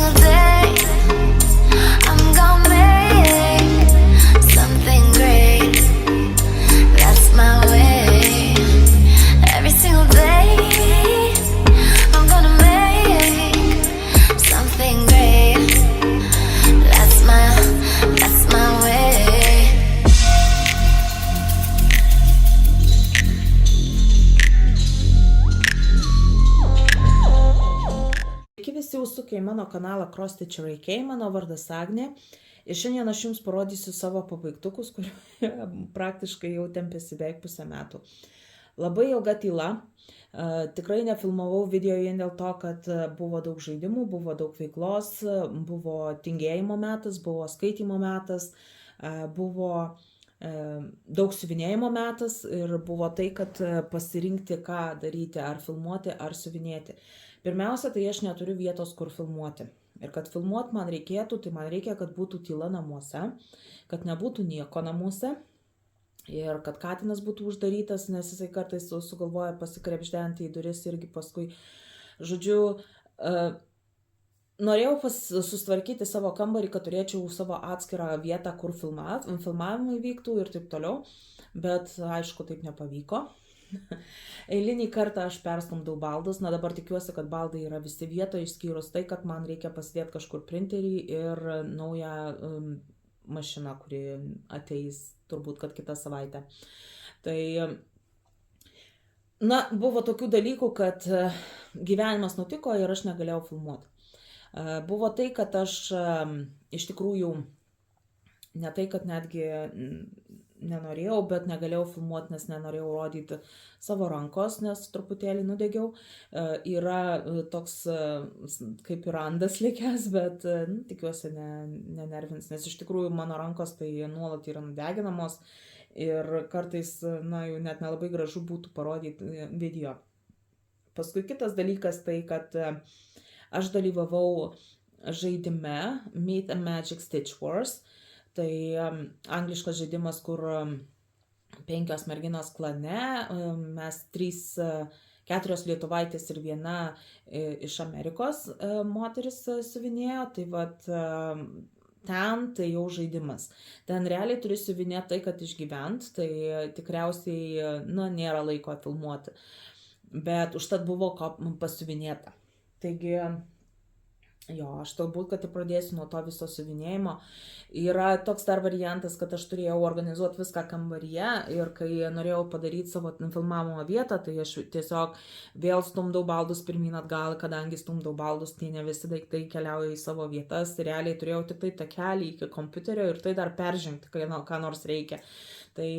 single day I'm gonna make something great. That's my way. Every single day I'm gonna make something great. That's my way. Sveiki visi užsukę į mano kanalą Cross Stitcher AK, mano vardas Agnė. Ir šiandien aš jums parodysiu savo pabaigtukus, kurie praktiškai jau tempėsi beveik pusę metų. Labai ilga tyla. Tikrai nefilmavau video vien dėl to, kad buvo daug žaidimų, buvo daug veiklos, buvo tingėjimo metas, buvo skaitymo metas, buvo daug siuvinėjimo metas ir buvo tai, kad pasirinkti, ką daryti, ar filmuoti, ar siuvinėti. Pirmiausia, tai aš neturiu vietos, kur filmuoti. Ir kad filmuot man reikėtų, tai man reikia, kad būtų tyla namuose, kad nebūtų nieko namuose ir kad katinas būtų uždarytas, nes jisai kartais sugalvoja pasikrepždenti į duris irgi paskui. Žodžiu, norėjau sustvarkyti savo kambarį, kad turėčiau savo atskirą vietą, kur filmavimai vyktų ir taip toliau, bet aišku, taip nepavyko. Eilinį kartą aš perstumdau baldus, na dabar tikiuosi, kad baldai yra visi vietoje, išskyrus tai, kad man reikia pasidėti kažkur printerį ir naują mašiną, kuri ateis turbūt, kad kitą savaitę. Tai, na, buvo tokių dalykų, kad gyvenimas nutiko ir aš negalėjau filmuoti. Buvo tai, kad aš iš tikrųjų, ne tai, kad netgi nenorėjau, bet negalėjau filmuoti, nes nenorėjau rodyti savo rankos, nes truputėlį nudegiau. Yra toks kaip ir randas likęs, bet tikiuosi nenervins, nes iš tikrųjų mano rankos tai nuolat yra nudeginamos ir kartais, na, jau net nelabai gražu būtų parodyti video. Paskui kitas dalykas tai, kad aš dalyvavau žaidime Myth and Magic Stitch Wars. Tai angliškas žaidimas, kur 5 merginos klane, mes 4 lietuvaitės ir 1 iš Amerikos moteris siuvinėjo, tai vat ten tai jau žaidimas. Ten realiai turi siuvinėti tai, kad išgyvent, tai tikriausiai, na, nėra laiko filmuoti, bet užtat buvo pasiuvinėta. Taigi, jo, aš turbūt, kad pradėsiu nuo to viso siuvinėjimo. Yra toks dar variantas, kad aš turėjau organizuoti viską kambaryje ir kai norėjau padaryti savo filmavimo vietą, tai aš tiesiog vėl stumdau baldus pirmyn atgal, kadangi stumdau baldus, tai ne visi daiktai keliauja į savo vietas. Realiai turėjau tik tai takelį iki kompiuterio ir tai dar peržengti, ką nors reikia. Tai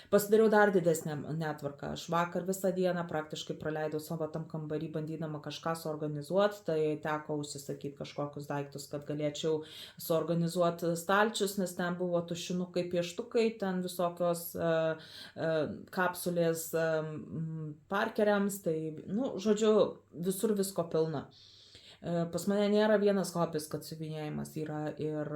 pasidariau dar didesnę netvarką. Aš vakar visą dieną praktiškai praleidau savo tam kambarį, bandydama kažką suorganizuoti, tai teko užsisakyti kažkokius daiktus, kad galėčiau suorganizuoti stalčius, nes ten buvo tušinukai, pieštukai, ten visokios kapsulės parkeriams, tai, nu, žodžiu, visur visko pilna. Pas mane nėra vienas hobis, kad siuvinėjimas, yra ir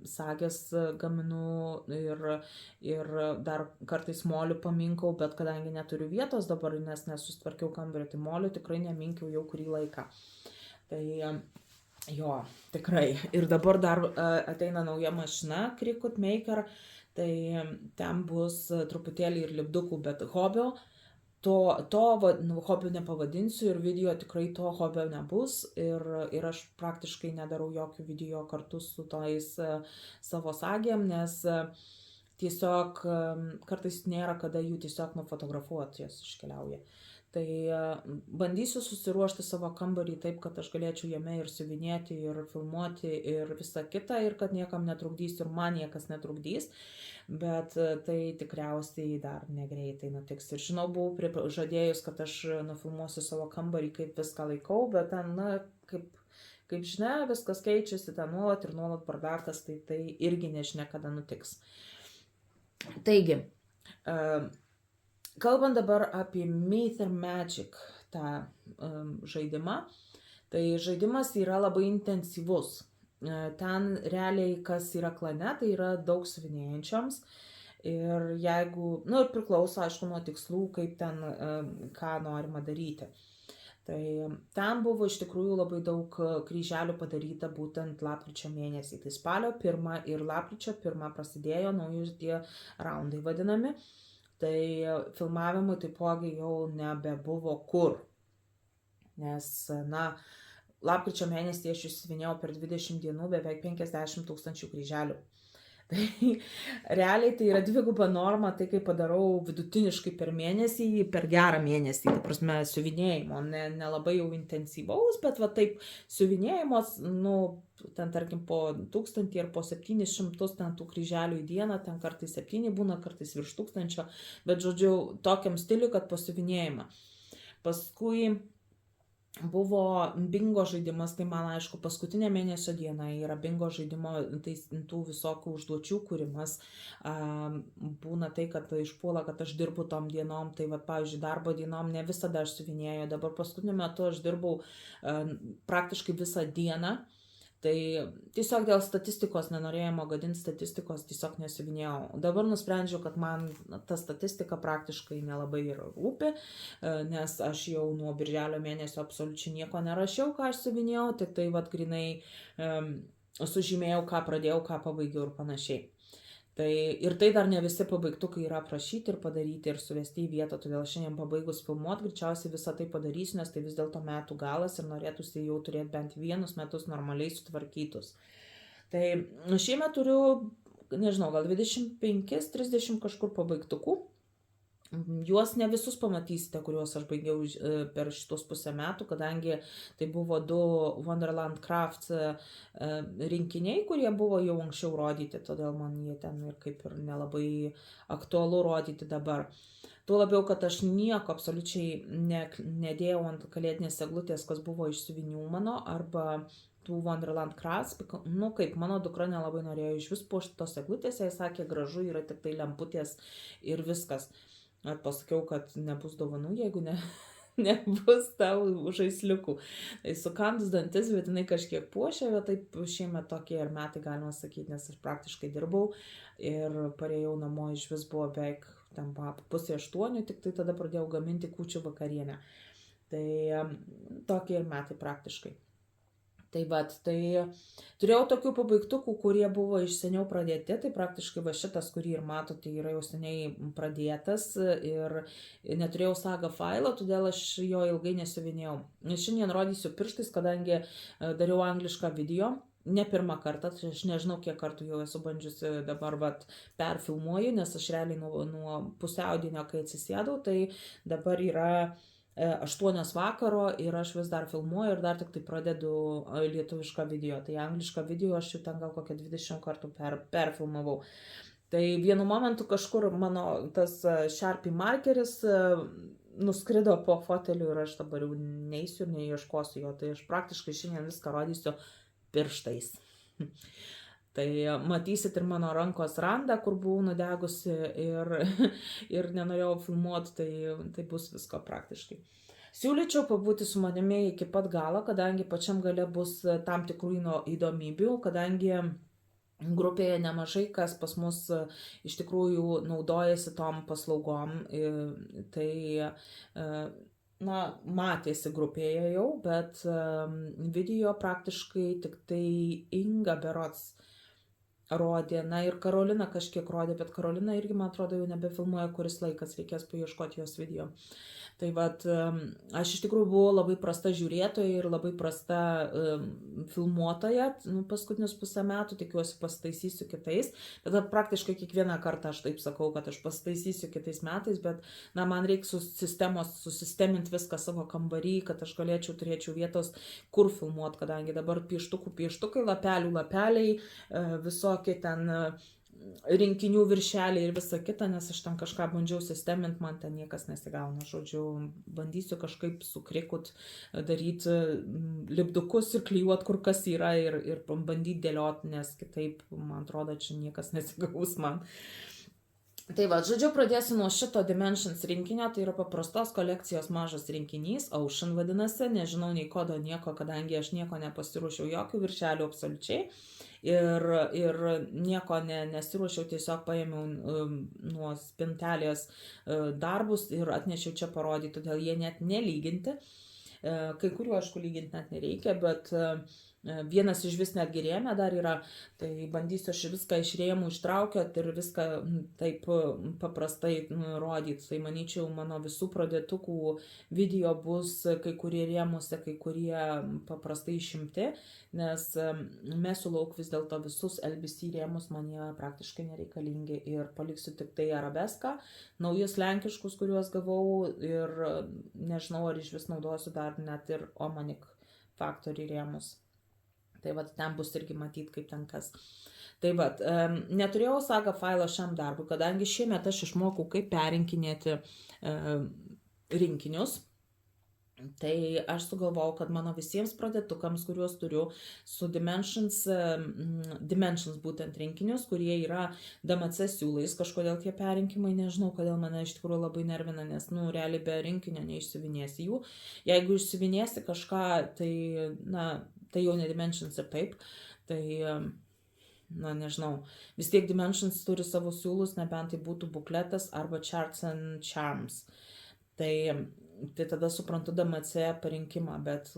sagės gaminu ir dar kartais molių paminkau, bet kadangi neturiu vietos dabar, nes nesustvarkiau kambarį, tai molių tikrai neminkiau jau kurį laiką. Tai jo, tikrai. Ir dabar dar ateina nauja mašina, Cricut Maker, tai ten bus truputėlį ir lipdukų, bet hobio. To hobio nepavadinsiu ir video tikrai to hobio nebus ir aš praktiškai nedarau jokių video kartu su tais savo sagėm, nes tiesiog kartais nėra kada jų tiesiog nufotografuoti, jos iškeliauja. Tai bandysiu susiruošti savo kambarį taip, kad aš galėčiau jame ir siuvinėti, ir filmuoti, ir visą kitą, ir kad niekam netrukdys, ir man niekas netrukdys, bet tai tikriausiai dar negreitai nutiks. Ir žinau, buvau žadėjus, kad aš nufilmuosiu savo kambarį, kaip viską laikau, bet ten, na, kaip žinia, viskas keičiasi, ten nuolat ir nuolat bardakas, tai irgi nežinia, kada nutiks. Taigi, kalbant dabar apie Myth and Magic tą žaidimą, tai žaidimas yra labai intensyvus. Ten realiai, kas yra klane, tai yra daug siuvinėjančioms. Ir jeigu, nu ir priklauso, aišku, nuo tikslų, kaip ten, ką norima daryti. Tai ten buvo iš tikrųjų labai daug kryželių padaryta būtent lapkričio mėnesį. Tai spalio 1 ir lapkričio 1 prasidėjo naujus tie raundai vadinami. Tai filmavimui taipogi jau nebebuvo kur. Nes, lapkričio mėnesį aš išsiuvinėjau per 20 dienų beveik 50 000 kryželių. Tai realiai tai yra dviguba norma, tai kai padarau vidutiniškai per mėnesį, per gerą mėnesį, ta prasme, siuvinėjimo, nelabai jau intensyvaus, bet va taip siuvinėjimos, ten tarkim po 1000 ir po 700 ten tų kryželių į dieną, ten kartais 7 būna, kartais virš 1000, bet žodžiu, tokiam stiliui, kad po siuvinėjimą. Paskui buvo bingo žaidimas, tai man aišku paskutinė mėnesio diena yra bingo žaidimo, tai tų visokių užduočių kūrimas. Būna tai, kad išpuola, kad aš dirbu tom dienom, tai va, pavyzdžiui, darbo dienom ne visada aš siuvinėjau, dabar paskutiniu metu aš dirbau praktiškai visą dieną. Tai tiesiog dėl statistikos, nenorėjimo gadinti statistikos, tiesiog nesiuvinėjau. Dabar nusprendžiau, kad man ta statistika praktiškai nelabai ir rūpi, nes aš jau nuo birželio mėnesio absoliučiai nieko nerašiau, ką aš siuvinėjau, tik tai vat grinai sužymėjau, ką pradėjau, ką pabaigiau ir panašiai. Ir tai dar ne visi pabaigtukai yra aprašyti ir padaryti ir suvesti į vietą, todėl šiandien pabaigus filmuoti greičiausiai visą tai padarysiu, nes tai vis dėlto metų galas ir norėtųsi jau turėti bent 1 metus normaliai sutvarkytus. Tai šiemet turiu, nežinau, gal 25-30 kažkur pabaigtukų. Juos ne visus pamatysite, kuriuos aš baigiau per šitos pusę metų, kadangi tai buvo 2 Wonderland Crafts rinkiniai, kurie buvo jau anksčiau rodyti, todėl man jie ten ir kaip ir nelabai aktualu rodyti dabar. Tuo labiau, kad aš nieko absoliučiai nedėjau ant kalėdinės eglutės, kas buvo iš siuvinių mano, arba tų Wonderland Crafts, kaip mano dukra nelabai norėjo iš vis puošti tos eglutės, jai sakė, gražu yra tik tai lemputės ir viskas. Ar pasakiau, kad nebus dovanų, jeigu nebus tau žaisliukų. Tai sukandus dantis, bet jinai kažkiek puošė, bet taip šiemet tokie ir metai, galima sakyti, nes aš praktiškai dirbau ir parėjau namo, iš vis buvo beveik 7:30, tik tai tada pradėjau gaminti kūčių vakarienę. Tai tokie ir metai praktiškai. Tai turėjau tokių pabaigtukų, kurie buvo iš seniau pradėti, tai praktiškai va šitas, kurį ir matote, yra jau seniai pradėtas ir neturėjau saga failo, todėl aš jo ilgai nesiuvinėjau. Šiandien rodysiu pirštais, kadangi dariau anglišką video, ne pirmą kartą, aš nežinau, kiek kartų jau esu bandžiusi dabar perfilmuoju, nes aš realiai nuo pusiaudienio, kai atsisėdau, tai dabar yra 8 vakaro ir aš vis dar filmuoju ir dar tik tai pradedu lietuvišką video. Tai anglišką video aš jau ten gal kokią 20 kartų perfilmavau. Tai vienu momentu kažkur mano tas Sharpie markeris nuskrido po foteliu ir aš dabar jau neisiu ir neieškosiu jo. Tai aš praktiškai šiandien viską rodysiu pirštais. Tai matysit ir mano rankos randą, kur buvau nudegusi ir nenorėjau filmuoti, tai bus visko praktiškai. Siūlyčiau pabūti su manimi iki pat galo, kadangi pačiam gale bus tam tikrų įdomybių, kadangi grupėje nemažai kas pas mus iš tikrųjų naudojasi tom paslaugom. Tai matėsi grupėje jau, bet video praktiškai tik tai Inga berods rodė, ir Karolina kažkiek rodė, bet Karolina irgi, man atrodo, jau nebefilmuoja kuris laikas, reikės paieškoti jos video. Tai aš iš tikrųjų buvau labai prasta žiūrėtoja ir labai prasta filmuotoja paskutinius pusę metų, tikiuosi pasitaisysiu kitais, bet praktiškai kiekvieną kartą aš taip sakau, kad aš pasitaisysiu kitais metais, bet man reikia susisteminti viską savo kambarį, kad aš turėčiau vietos, kur filmuoti, kadangi dabar pieštukai, lapeliai, visokie ten rinkinių viršeliai ir visa kita, nes aš ten kažką bandžiau sisteminti, man ten niekas nesigauna. Žodžiu, bandysiu kažkaip sukrikut, daryti lipdukus ir klijuoti, kur kas yra ir bandyti dėlioti, nes kitaip, man atrodo, čia niekas nesigaus man. Tai žodžiu, pradėsiu nuo šito Dimensions rinkinio, tai yra paprastos kolekcijos mažas rinkinys, Ocean vadinasi, nežinau nei kodo nieko, kadangi aš nieko nepasiruošiau, jokių viršelių absoliučiai. Ir nieko nesiruošiau, tiesiog paėmiau nuo spintelės darbus ir atnešiau čia parodyti, todėl jie net nelyginti. Kai kuriuo, aišku, lyginti net nereikia, bet vienas iš vis netgi rėmė dar yra, tai bandysiu aš viską iš rėmų ištraukiat ir viską taip paprastai rodyti. Tai manyčiau, mano visų pradėtukų video bus kai kurie rėmuose, kai kurie paprastai išimti, nes mesiu lauk vis dėlto visus LBC rėmus, man jie praktiškai nereikalingi ir paliksiu tik tai arabeską, naujus lenkiškus, kuriuos gavau ir nežinau, ar iš vis naudosiu dar net ir Omanik Factory rėmus. Tai vat ten bus irgi matyti, kaip ten kas. Tai vat, neturėjau Saga failo šiam darbui, kadangi šiemet aš išmokau, kaip perinkinėti rinkinius. Tai aš sugalvojau, kad mano visiems pradėtukams, kuriuos turiu su Dimensions būtent rinkinius, kurie yra DMC siūlais, kažkodėl tie perinkimai, nežinau, kodėl mane iš tikrųjų labai nervina, nes, realiai be rinkinio neišsiuvinėsi jų. Jeigu išsiuvinėsi kažką, tai jau ne Dimensions ir taip, tai, nežinau, vis tiek Dimensions turi savo siūlus, nebent tai būtų bukletas arba Charts and Charms. Tai tada suprantu DMC parinkimą, bet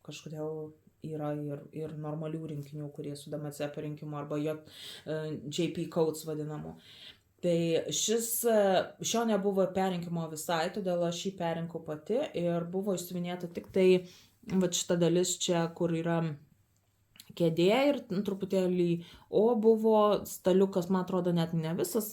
kažkodėl yra ir normalių rinkinių, kurie su DMC parinkimu arba JP codes vadinamu. Tai šio nebuvo perinkimo visai, todėl aš jį perinkau pati ir buvo išsiuvinėta tik tai šita dalis čia, kur yra kėdė ir truputėlį, buvo staliukas, man atrodo, net ne visas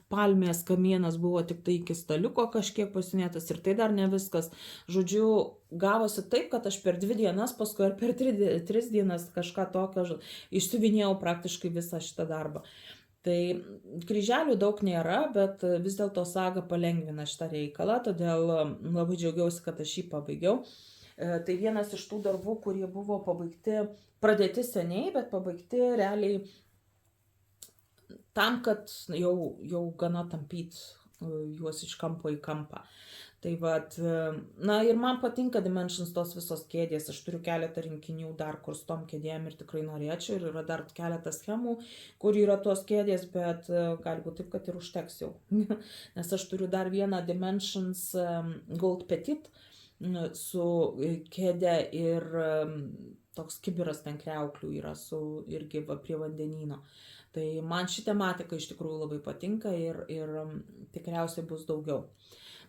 palmės kamienas buvo tik tai iki staliuko kažkiek pasinėtas ir tai dar ne viskas. Žodžiu, gavosi taip, kad aš per 2 dienas, paskui ar per 3 dienas kažką tokio išsiuvinėjau praktiškai visą šitą darbą. Tai kryželių daug nėra, bet vis dėlto Saga palengvina šitą reikalą, todėl labai džiaugiausi, kad aš jį pabaigiau. Tai vienas iš tų darbų, kurie buvo pradėti seniai, bet pabaigti realiai tam, kad jau gana tampyti juos iš kampo į kampą. Tai vat, ir man patinka Dimensions tos visos kėdės, aš turiu keletą rinkinių dar, kur su tom kėdėm ir tikrai norėčiau, ir yra dar keletą schemų, kur yra tos kėdės, bet gali būti taip, kad ir užteks jau, nes aš turiu dar vieną Dimensions Gold Petit, su kėdė ir toks kibiras ten kriauklių yra irgi prie vandenyno. Tai man ši tematika iš tikrųjų labai patinka ir tikriausiai bus daugiau.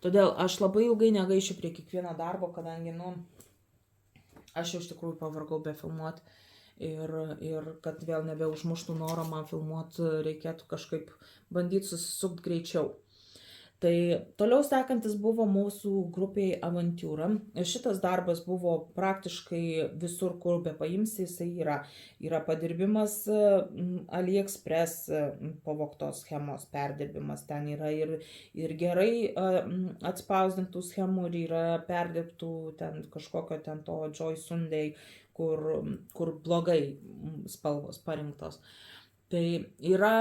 Todėl aš labai ilgai negaišiu prie kiekvieno darbo, kadangi, aš jau iš tikrųjų pavargau befilmuoti ir kad vėl nebeužmuštų noro man filmuoti, reikėtų kažkaip bandyti susisukti greičiau. Tai toliau sekantis buvo mūsų grupiai Avantūra. Šitas darbas buvo praktiškai visur, kur be paimsi, jisai yra padirbimas AliExpress pavogtos schemos perdirbimas. Ten yra ir gerai atspausdintų schemų, ir yra perdirbtų ten kažkokio ten to Joy Sunday, kur blogai spalvos parinktos. Tai yra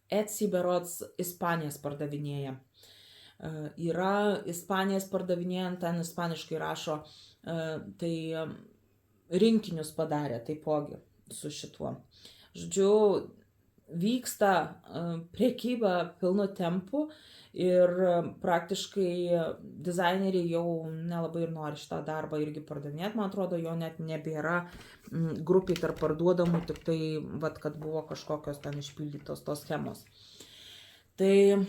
Etsy berods Ispanijas pardavinėja. Yra Ispanijas pardavinėjant, ten ispaniškai rašo, tai rinkinius padarė taipogi su šituo. Žodžiu, vyksta prekyba pilnu tempu ir praktiškai dizaineriai jau nelabai ir nori šitą darbą irgi pardavinėti, man atrodo, jo net nebėra grupiai tarp parduodamų, tik tai, kad buvo kažkokios ten išpildytos tos schemos. Tai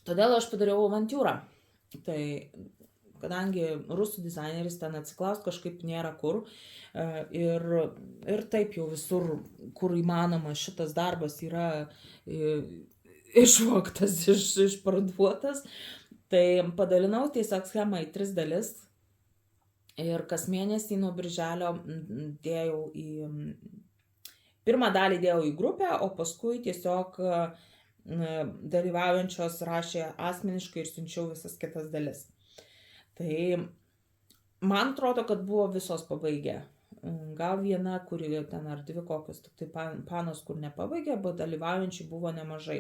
todėl aš padariau Avantūrą. Tai kadangi rusų dizaineris ten atsiklaust kažkaip nėra kur ir taip jau visur, kur įmanoma šitas darbas yra išvogtas, išparduotas, tai padalinau tiesiog schemą į 3 dalis ir kas mėnesį nuo birželio dėjau pirmą dalį dėjau į grupę, o paskui tiesiog dalyvaujančios rašė asmeniškai ir siunčiau visas kitas dalis. Tai man atrodo, kad buvo visos pabaigę. Gal viena, kuri ten ar 2 kokios, tik tai panos, kur nepabaigė, bet dalyvaujančių buvo nemažai.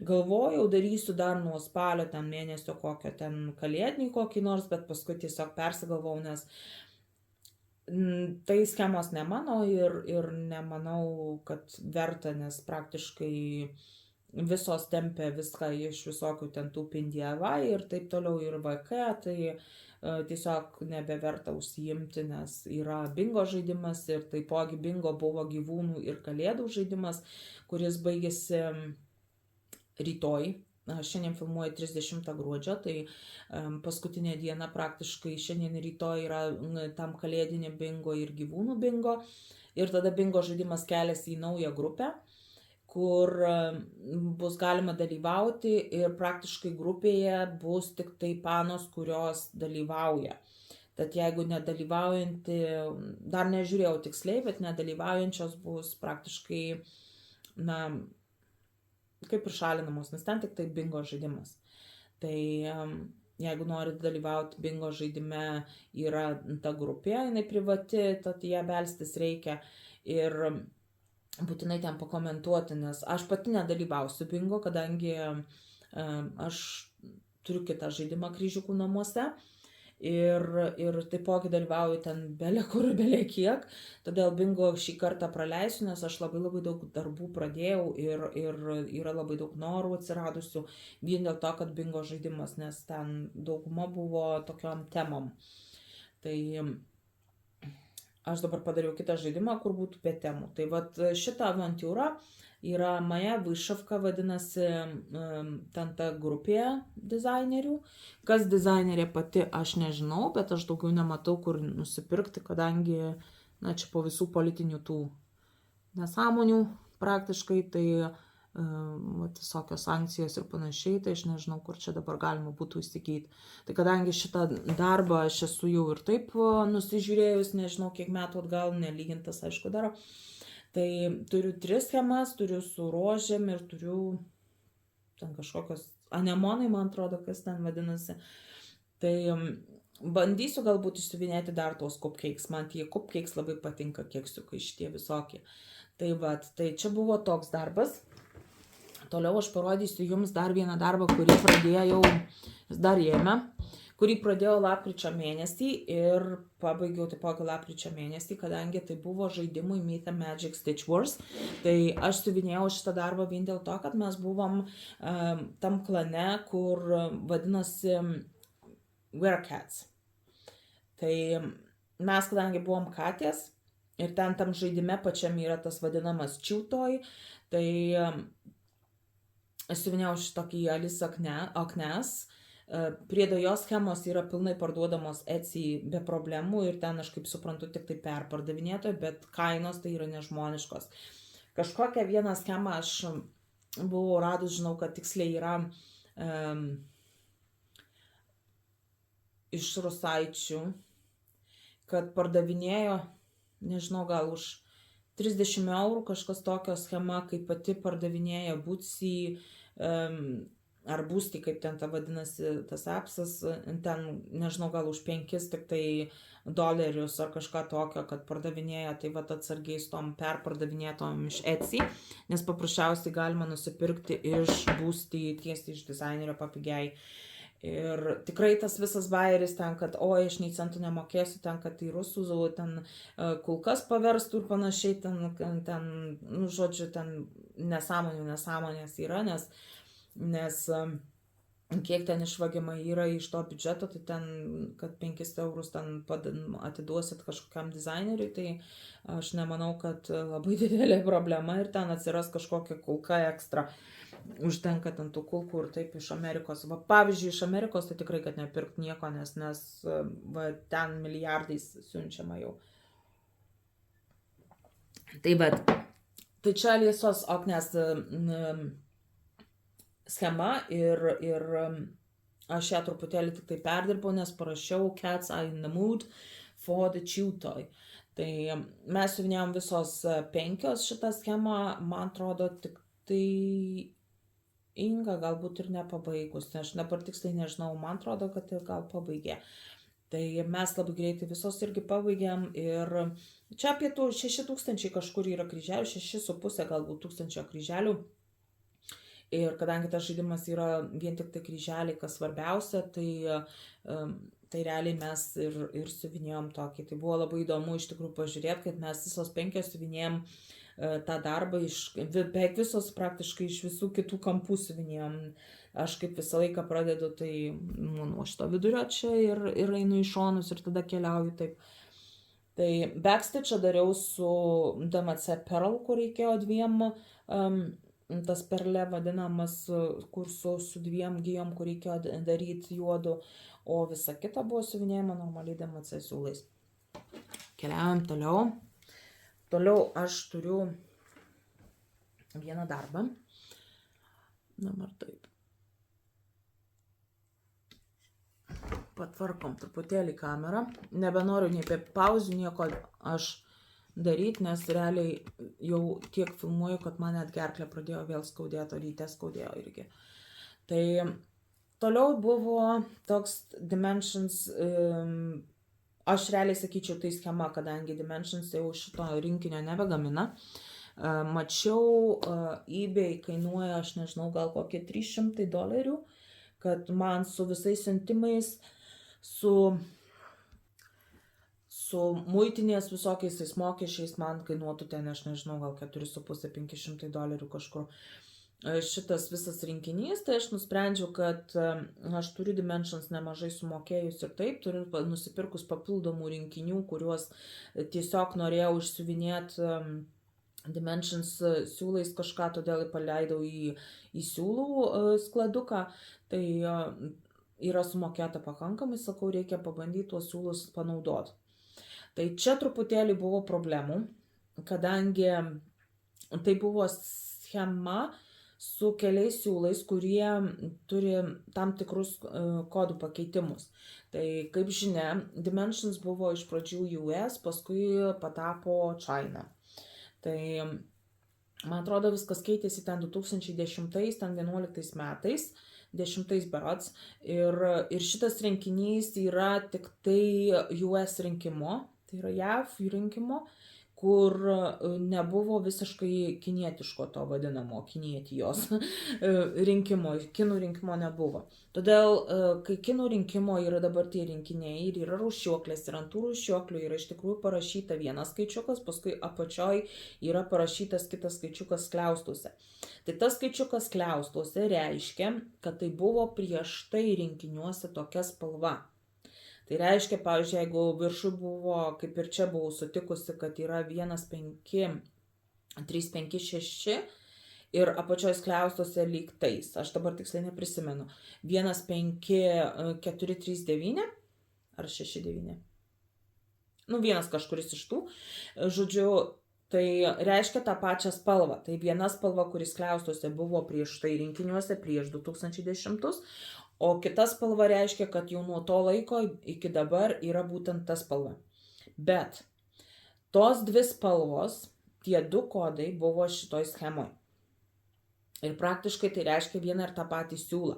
Galvojau, darysiu dar nuo spalio ten mėnesio kokio ten kalėdinį kokį nors, bet paskui tiesiog persigalvau, nes tai schemos ne mano ir nemanau, kad verta, nes praktiškai visos tempia viską iš visokių ten tų PNDIY ir taip toliau ir VK, tai tiesiog nebeverta užsiimti, nes yra bingo žaidimas ir taipogi bingo buvo gyvūnų ir kalėdų žaidimas, kuris baigėsi rytoj. Aš šiandien filmuoju 30 gruodžio, tai paskutinė diena praktiškai šiandien rytoj yra tam kalėdinė bingo ir gyvūnų bingo. Ir tada bingo žaidimas keliasi į naują grupę, kur bus galima dalyvauti ir praktiškai grupėje bus tik tai panos, kurios dalyvauja. Tad jeigu nedalyvaujanti, dar nežiūrėjau tiksliai, bet nedalyvaujančios bus praktiškai, na, kaip ir šalinamos, nes ten tik tai bingo žaidimas. Tai jeigu norit dalyvauti bingo žaidime, yra ta grupė, jinai privati, tad ją belstis reikia ir būtinai ten pakomentuoti, nes aš pati nedalyvausiu bingo, kadangi aš turiu kitą žaidimą kryžiukų namuose ir taipogi dalyvauju ten belė kur, belė kiek, todėl bingo šį kartą praleisiu, nes aš labai daug darbų pradėjau ir yra labai daug norų atsiradusių vien dėl to, kad bingo žaidimas, nes ten dauguma buvo tokiom temom. Tai aš dabar padariau kitą žaidimą, kur būtų be temų. Tai vat šitą avantiūrą yra Maja Vyšavka, vadinasi, ten ta grupė dizainerių. Kas dizainerė pati, aš nežinau, bet aš daugiau nematau, kur nusipirkti, kadangi, na, čia po visų politinių tų nesąmonių praktiškai, tai visokios sankcijos ir panašiai, tai aš nežinau, kur čia dabar galima būtų įsigyti. Tai kadangi šitą darbą aš esu jau ir taip nusižiūrėjus, nežinau kiek metų atgal, nelygintas, aišku, dar, tai turiu 3 schemas, turiu su rožėm ir turiu ten kažkokios anemonai, man atrodo, kas ten vadinasi. Tai bandysiu galbūt išsiuvinėti dar tos cupcakes, man tie cupcakes labai patinka, keksiukai šitie visokie. Tai vat, tai čia buvo toks darbas. Toliau aš parodysiu jums dar vieną darbą, kurį pradėjau, jis dar ėmė, kurį pradėjau lapkričio mėnesį ir pabaigiau taipogi lapkričio mėnesį, kadangi tai buvo žaidimui Myth and Magic Stitch Wars. Tai aš siuvinėjau šitą darbą vien dėl to, kad mes buvom tam klane, kur vadinasi Werecats. Tai mes, kadangi buvom katės ir ten tam žaidime pačiam yra tas vadinamas Chew Toy, tai aš siuvinėjau šitokį Alis Aknes. Priedo jos schemos yra pilnai parduodamos Etsy be problemų ir ten aš kaip suprantu tik tai perpardavinėtoja, bet kainos tai yra nežmoniškos. Kažkokią vieną schemą aš buvau radus, žinau, kad tiksliai yra iš rusaičių, kad pardavinėjo, nežinau, gal už 30 eurų kažkas tokio schema, kaip pati pardavinėja Bootsy ar Boosty, kaip ten ta vadinasi tas appsas, ten, nežinau, gal už 5 tik tai dolerius ar kažką tokio, kad pardavinėja, tai vat atsargiai su tom perpardavinėtom iš Etsy, nes paprasčiausiai galima nusipirkti iš Boosty tiesiai iš dizainerio papigiai. Ir tikrai tas visas bajeris ten, kad oi, aš nei centų nemokėsiu, ten, kad į rusų ten kulkas paverstų ir panašiai, ten nu, žodžiu, ten nesąmonės yra, nes kiek ten išvagiama yra iš to biudžeto, tai ten, kad 5 eurus ten atiduosit kažkokiam dizaineriui, tai aš nemanau, kad labai didelė problema ir ten atsiras kažkokia kulka ekstra. Užtenka ten tų kulkų ir taip iš Amerikos. Va, pavyzdžiui, iš Amerikos tai tikrai, kad nepirkt nieko, nes va, ten milijardais siunčiama jau. Tai va, tai čia Alisos Aknes schema ir aš ją truputėlį tik tai perdirbau, nes parašiau Cats are in the mood for the Chew Toy. Tai mes siuvinėjom visos 5 šitą schemą, man atrodo, tik tai Inga galbūt ir nepabaigus, aš dabar tiksliai nežinau, man atrodo, kad gal pabaigė. Tai mes labai greitai visos irgi pabaigėm ir čia apie 6000 kažkur yra kryželių, 6,5 galbūt tūkstančio kryželių. Ir kadangi tas žaidimas yra vien tik tai kryželiai, kas svarbiausia, tai realiai mes ir siuvinėjom tokį. Tai buvo labai įdomu iš tikrųjų pažiūrėti, kad mes visos 5 siuvinėjom tą darbą beveik visos praktiškai iš visų kitų kampų siuvinėjom. Aš kaip visą laiką pradedu tai nuo šito vidurio čia ir einu į šonus ir tada keliauju taip. Tai backstitch'ą dariau su DMC Pearl, kur reikėjo dviem, tas perle vadinamas, kur su dviem gijom, kur reikėjo daryti juodu, o visa kita buvo siuvinėjama normaliai DMC siūlais. Keliaujam toliau. Toliau aš turiu vieną darbą. Dabar taip. Patvarkom truputėlį kamerą. Nebenoriu nei apie pauzių, nieko aš daryti, nes realiai jau tiek filmuoju, kad man net gerklę pradėjo vėl skaudėti, ryte skaudėjo irgi. Tai toliau buvo toks Dimensions, aš realiai sakyčiau tai schema, kadangi Dimensions jau šito rinkinio nebegamina. Mačiau, eBay kainuoja, aš nežinau, gal kokie $300, kad man su visais siuntimais, su muitinės visokiais tais mokesčiais man kainuotų ten, aš nežinau, gal $450–500 kažkur. Šitas visas rinkinys, tai aš nusprendžiau, kad aš turiu Dimensions nemažai sumokėjus ir taip, turiu nusipirkus papildomų rinkinių, kuriuos tiesiog norėjau išsiuvinėti Dimensions siūlais kažką, todėl paleidau į siūlų skladuką, tai yra sumokėta pakankamai, sakau, reikia pabandyti tuos siūlus panaudoti. Tai čia truputėlį buvo problemų, kadangi tai buvo schema su keliais siūlais, kurie turi tam tikrus kodų pakeitimus. Tai kaip žinia, Dimensions buvo iš pradžių US, paskui patapo China. Tai man atrodo viskas keitėsi ten 2010, ten 11 metais, 10 berods, ir šitas rinkinys yra tik tai US rinkimo, tai yra JAV rinkimo, kur nebuvo visiškai kinietiško to vadinamo, kinietijos rinkimo, kinų rinkimo nebuvo. Todėl, kai kinų rinkimo yra dabar tie rinkiniai ir yra rūšiuoklės, ir ant tų rūšiuoklių yra iš tikrųjų parašyta vienas skaičiukas, paskui apačioj yra parašytas kitas skaičiukas skliaustuose. Tai tas skaičiukas skliaustuose reiškia, kad tai buvo prieš tai rinkiniuose tokia spalva. Tai reiškia, pavyzdžiui, jeigu viršų buvo, kaip ir čia buvau sutikusi, kad yra 1, 5, 3, 5, 6 ir apačioj skliaustuose lyg tais, aš dabar tiksliai neprisimenu, 1, 5, 4, 3, 9 ar 6, 9. Nu, vienas kažkuris iš tų, žodžiu, tai reiškia tą pačią spalvą. Tai viena spalva, kuris skliaustuose buvo prieš tai rinkiniuose, prieš 2010, o kita spalva reiškia, kad jau nuo to laiko iki dabar yra būtent ta spalva. Bet tos dvi spalvos, tie du kodai buvo šitoj schemoj. Ir praktiškai tai reiškia vieną ir tą patį siūlą.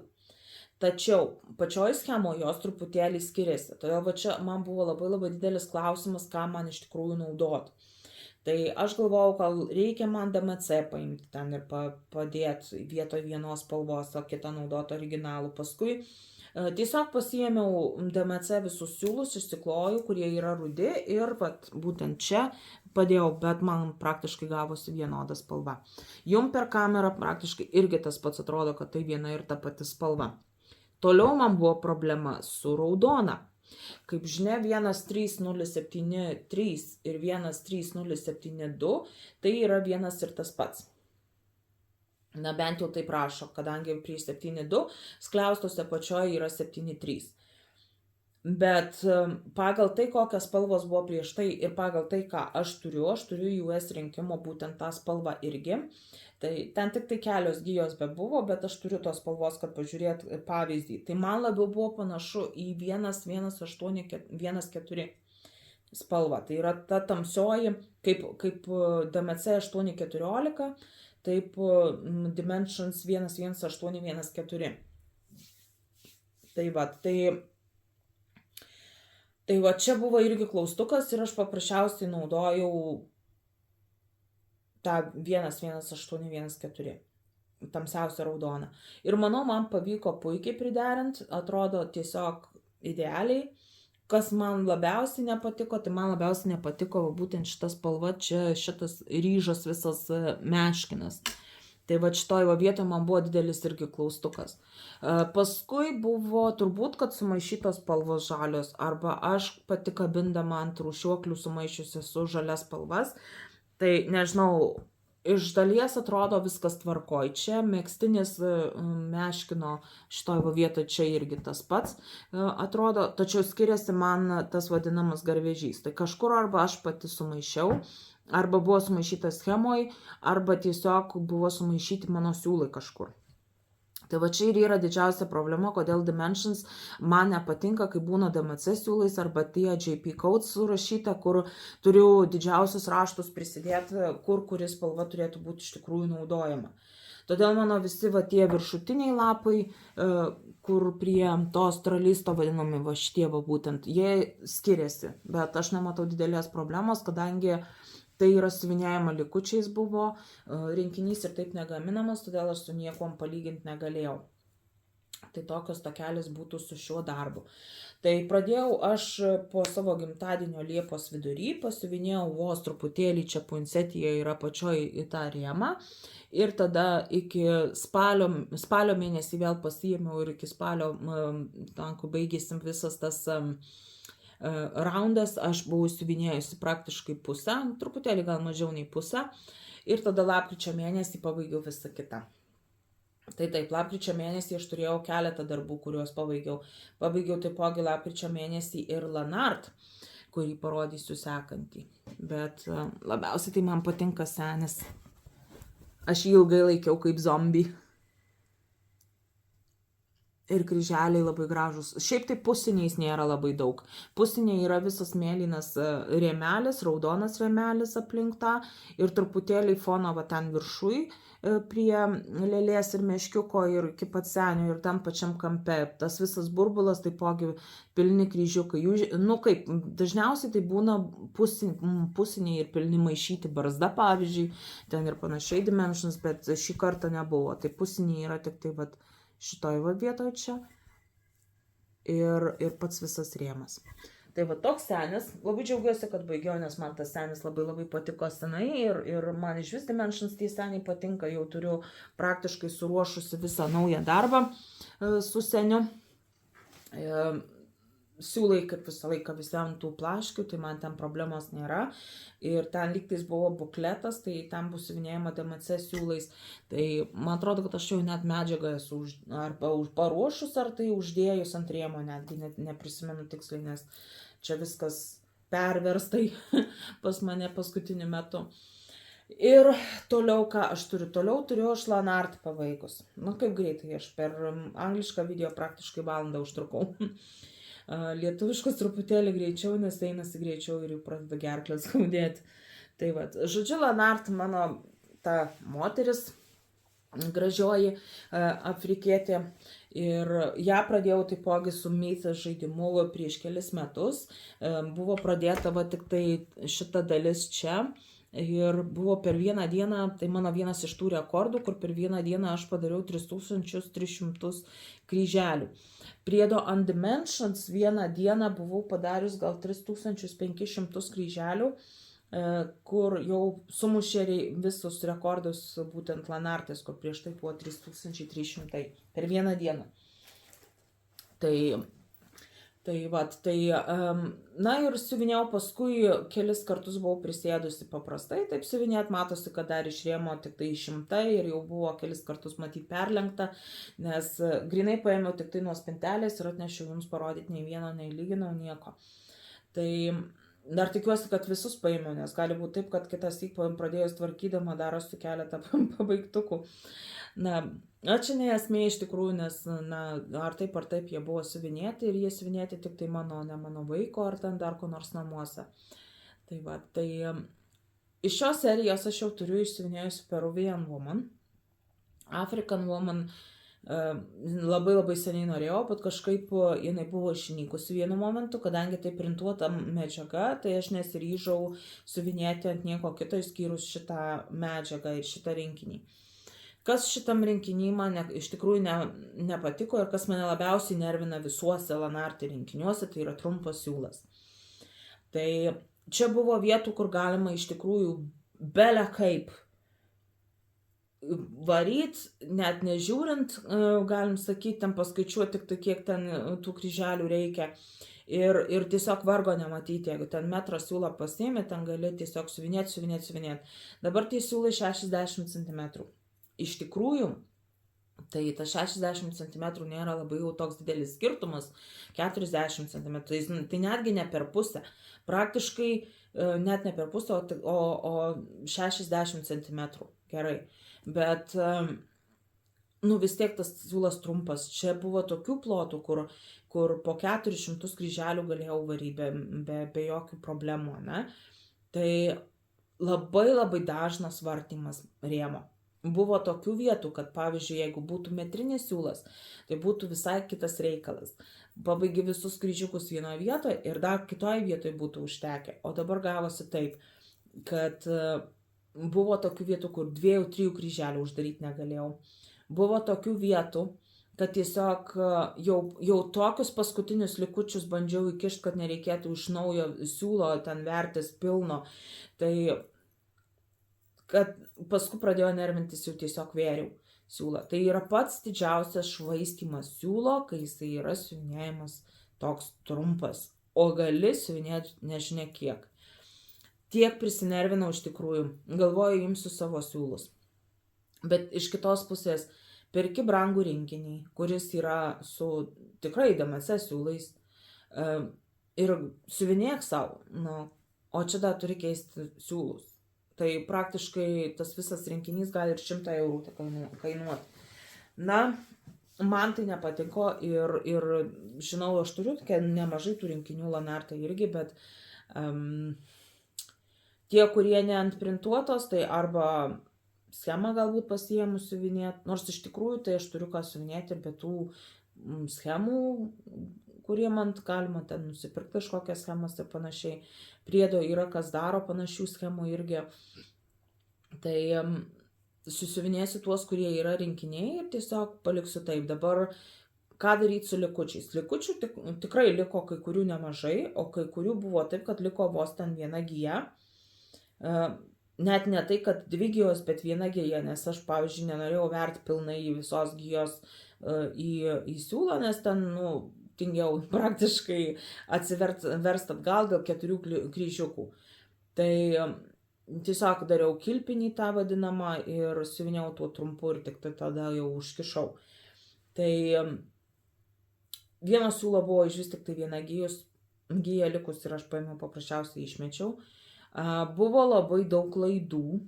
Tačiau pačioj schemoje jos truputėlį skiriasi. Todėl va čia man buvo labai didelis klausimas, ką man iš tikrųjų naudoti. Tai aš galvojau, gal reikia man DMC paimti ten ir padėti vietoj vienos spalvos, o kitą naudoti originalų. Paskui tiesiog pasiėmiau DMC visus siūlus, išsiklojau, kurie yra rudi ir būtent čia padėjau, bet man praktiškai gavosi vienoda spalva. Jum per kamerą praktiškai irgi tas pats atrodo, kad tai viena ir ta pati spalva. Toliau man buvo problema su raudona. Kaip žinia, 13073 ir 13072 tai yra vienas ir tas pats. Na bent jau taip rašo, kadangi prieš 72 skliaustuose pačioje yra 73. Bet pagal tai, kokios spalvos buvo prieš tai ir pagal tai, ką aš turiu US rinkimo būtent tą spalvą irgi. Tai ten tik tai kelios gijos bebuvo, bet aš turiu tos spalvos, kad pažiūrėt pavyzdį. Tai man labiau buvo panašu į 11814 spalvą. Tai yra ta tamsioji, kaip DMC 814, taip Dimensions 11814. Tai va, tai va čia buvo irgi klaustukas ir aš paprasčiausiai naudojau tą 11814, tamsiausią raudoną. Ir manau, man pavyko puikiai priderinti, atrodo tiesiog idealiai. kas man labiausiai nepatiko, tai man labiausiai nepatiko būtent šita spalva, čia šitas ryžas visas meškinas. Tai va šitoj vietoje man buvo didelis irgi klaustukas. Paskui buvo turbūt, kad sumaišytos spalvos žalios, arba aš pati kabindama ant rūšiuoklių sumaišiusi su žalias spalvas. Tai nežinau, iš dalies atrodo viskas tvarkoj. Čia megztinis meškino šitoj vietoje čia irgi tas pats atrodo, tačiau skiriasi man tas vadinamas garvežys. Tai kažkur arba aš pati sumaišiau, arba buvo sumaišyta schemoj, arba tiesiog buvo sumaišyti mano siūlai kažkur. Tai va čia ir yra didžiausia problema, kodėl Dimensions man nepatinka, kai būna DMC siūlais arba tie JP codes surašyta, kur turiu didžiausius raštus prisidėti, kuri spalva turėtų būti iš tikrųjų naudojama. Todėl mano visi va tie viršutiniai lapai, kur prie to astralisto vadinami va šitie va būtent, jie skiriasi, bet aš nematau didelės problemos, kadangi tai yra siuvinėjama likučiais buvo, rinkinys ir taip negaminamas, todėl aš su niekom palyginti negalėjau. Tai tokios takelis būtų su šiuo darbu. Tai pradėjau aš po savo gimtadienio Liepos vidury, pasiuvinėjau vos truputėlį, čia puinsetėje yra pačioj į tą rėmą. Ir tada iki spalio mėnesį vėl pasiėmiau ir iki spalio, kai baigėsim visas tas raundas, aš buvau siuvinėjusi praktiškai pusę, truputėlį gal mažiau nei pusę, ir tada lapkričio mėnesį pabaigiau visą kitą. Tai taip, lapkričio mėnesį aš turėjau keletą darbų, kuriuos pabaigiau. Pabaigiau taipogi lapkričio mėnesį ir Lanart, kurį parodysiu sekantį. Bet labiausiai tai man patinka senis. Aš jį ilgai laikiau kaip zombį. Ir kryželiai labai gražus. Šiaip tai pusiniais nėra labai daug. Pusiniai yra visas mėlynas rėmelis, raudonas rėmelis aplink tą ir truputėlį fono va ten viršui prie lėlės ir meškiuko ir iki pat senio ir tam pačiam kampe. Tas visas burbulas taipogi pilni kryžiukai. Nu kaip, dažniausiai tai būna pusiniai ir pilni maišyti barzda, pavyzdžiui, ten ir panašiai Dimensions, bet šį kartą nebuvo. Tai pusiniai yra tik tai vat šitoj vietoje čia ir pats visas rėmas. Tai va toks senis, labai džiaugiuosi, kad baigiau, nes man tas senis labai patiko senai ir man iš vis Dimensions tie seniai patinka, jau turiu praktiškai suruošusi visą naują darbą su seniu. Siūlai kaip visą laiką visam tų plaškių, tai man ten problemos nėra. Ir ten lygtais buvo bukletas, tai ten bus siuvinėjama DMC siūlais. Tai man atrodo, kad aš jau net medžiagą esu arba paruošus, ar tai uždėjus ant rėmo, netgi neprisimenu tiksliai, nes čia viskas perverstai pas mane paskutiniu metu. Ir toliau, ką aš turiu? Toliau turiu aš Lanart pabaigus. Nu kaip greitai, aš per anglišką video praktiškai valandą užtrukau. Lietuviškas truputėlį greičiau, nes einasi greičiau ir jau pradeda gerklę skaudėti. Tai va, žodžiu, Lanart mano ta moteris gražioji afrikietė ir ją pradėjau taipogi su Mythos žaidimu prieš kelis metus. Buvo pradėta va tik tai šita dalis čia. Ir buvo per vieną dieną, tai mano vienas iš tų rekordų, kur per vieną dieną aš padariau 3300 kryželių. Priedo ant Dimensions vieną dieną buvau padarius gal 3500 kryželių, kur jau sumušė visus rekordus būtent Lanartės, kur prieš tai buvo 3300 per vieną dieną. Na ir siuvinėjau paskui kelis kartus buvau prisėdusi paprastai, taip siuvinėt matosi, kad dar iš rėmo tik tai 100 ir jau buvo kelis kartus matyti perlenkta, nes grinai paėmiau tik tai nuo spintelės ir atnešiau jums parodyti, nei vieno neįlyginau nieko. Tai dar tikiuosi, kad visus paėmiau, nes gali būti taip, kad kitas syk pradėjus tvarkydama darosi keletą pabaigtukų. Na, čia ne esmė iš tikrųjų, nes ar taip jie buvo siuvinėti ir jie siuvinėti tik tai mano, ne mano vaiko ar ten dar ko nors namuose. Tai va, tai iš šios serijos aš jau turiu išsiuvinėjusi Peruvian Woman. African Woman labai seniai norėjau, bet kažkaip jinai buvo išnykusi vienu momentu, kadangi tai printuota medžiaga, tai aš nesiryžau siuvinėti ant nieko kito išskyrus šitą medžiagą ir šitą rinkinį. Kas šitam rinkiny man iš tikrųjų nepatiko ir kas mane labiausiai nervina visuose Lanarte rinkiniuose, tai yra trumpas siūlas. Tai čia buvo vietų, kur galima iš tikrųjų bele kaip varyt, net nežiūrint, galim sakyti, ten paskaičiuoti tik tai, kiek ten tų kryželių reikia. Ir tiesiog vargo nematyti, jeigu ten metrą siūlą pasiimi, ten gali tiesiog siuvinėti. Dabar tai siūlai 60 cm. Iš tikrųjų, tai tas 60 cm nėra labai jau toks didelis skirtumas, 40 cm, tai netgi ne per pusę, praktiškai net ne per pusę, o 60 cm, gerai, bet vis tiek tas siūlas trumpas, čia buvo tokių plotų, kur po 400 kryželių galėjau varyti be jokių problemų, ne? Tai labai dažnas vartymas rėmo. Buvo tokių vietų, kad pavyzdžiui, jeigu būtų metrinis siūlas, tai būtų visai kitas reikalas. Pabaigi visus kryžiukus vienoje vietoje ir dar kitoje vietoje būtų užtekę. O dabar gavosi taip, kad buvo tokių vietų, kur 2-3 kryželių uždaryti negalėjau. Buvo tokių vietų, kad tiesiog jau tokius paskutinius likučius bandžiau įkišti, kad nereikėtų iš naujo siūlo ten vertis pilno. Tai kad paskui pradėjo nervintis, jau tiesiog vėriau siūlą. Tai yra pats didžiausias švaistymas siūlo, kai jisai yra siuvinėjimas toks trumpas, o gali siuvinėti nežinia kiek. Tiek prisinervinau iš tikrųjų, galvoju, imsiu savo siūlus. Bet iš kitos pusės, perki brangų rinkinį, kuris yra su tikrai DMC siūlais ir siuvinėk savo, o čia dar turi keisti siūlus. Tai praktiškai tas visas rinkinys gali ir 100 eurų kainuoti. Man tai nepatiko ir žinau, aš turiu nemažai tų rinkinių Lanarte irgi, bet tie, kurie ne ant printuotos, tai arba schemą galbūt pasiėmų siuvinėti, nors iš tikrųjų tai aš turiu ką siuvinėti ir be tų schemų, kurie man galima ten nusipirkti kažkokias schemas ir panašiai. Priedo yra kas daro panašių schemų irgi. Tai susiuvinėsiu tuos, kurie yra rinkiniai ir tiesiog paliksiu taip. Dabar ką daryti su likučiais? Likučių tikrai liko kai kurių nemažai, o kai kurių buvo taip, kad liko vos ten viena gija. Net ne tai, kad 2 gijos, bet 1 gija, nes aš, pavyzdžiui, nenorėjau verti pilnai visos gijos į siūlą, nes ten, tingiau praktiškai atsiverst atgal dėl 4 kryžiukų. Tai tiesiog dariau kilpinį tą vadinamą ir siuvinėjau tuo trumpu ir tik tada jau užkišau. Tai vieno siūlo buvo iš vis tik tai 1 gija likus ir aš paėmiau paprasčiausiai išmečiau. Buvo labai daug klaidų.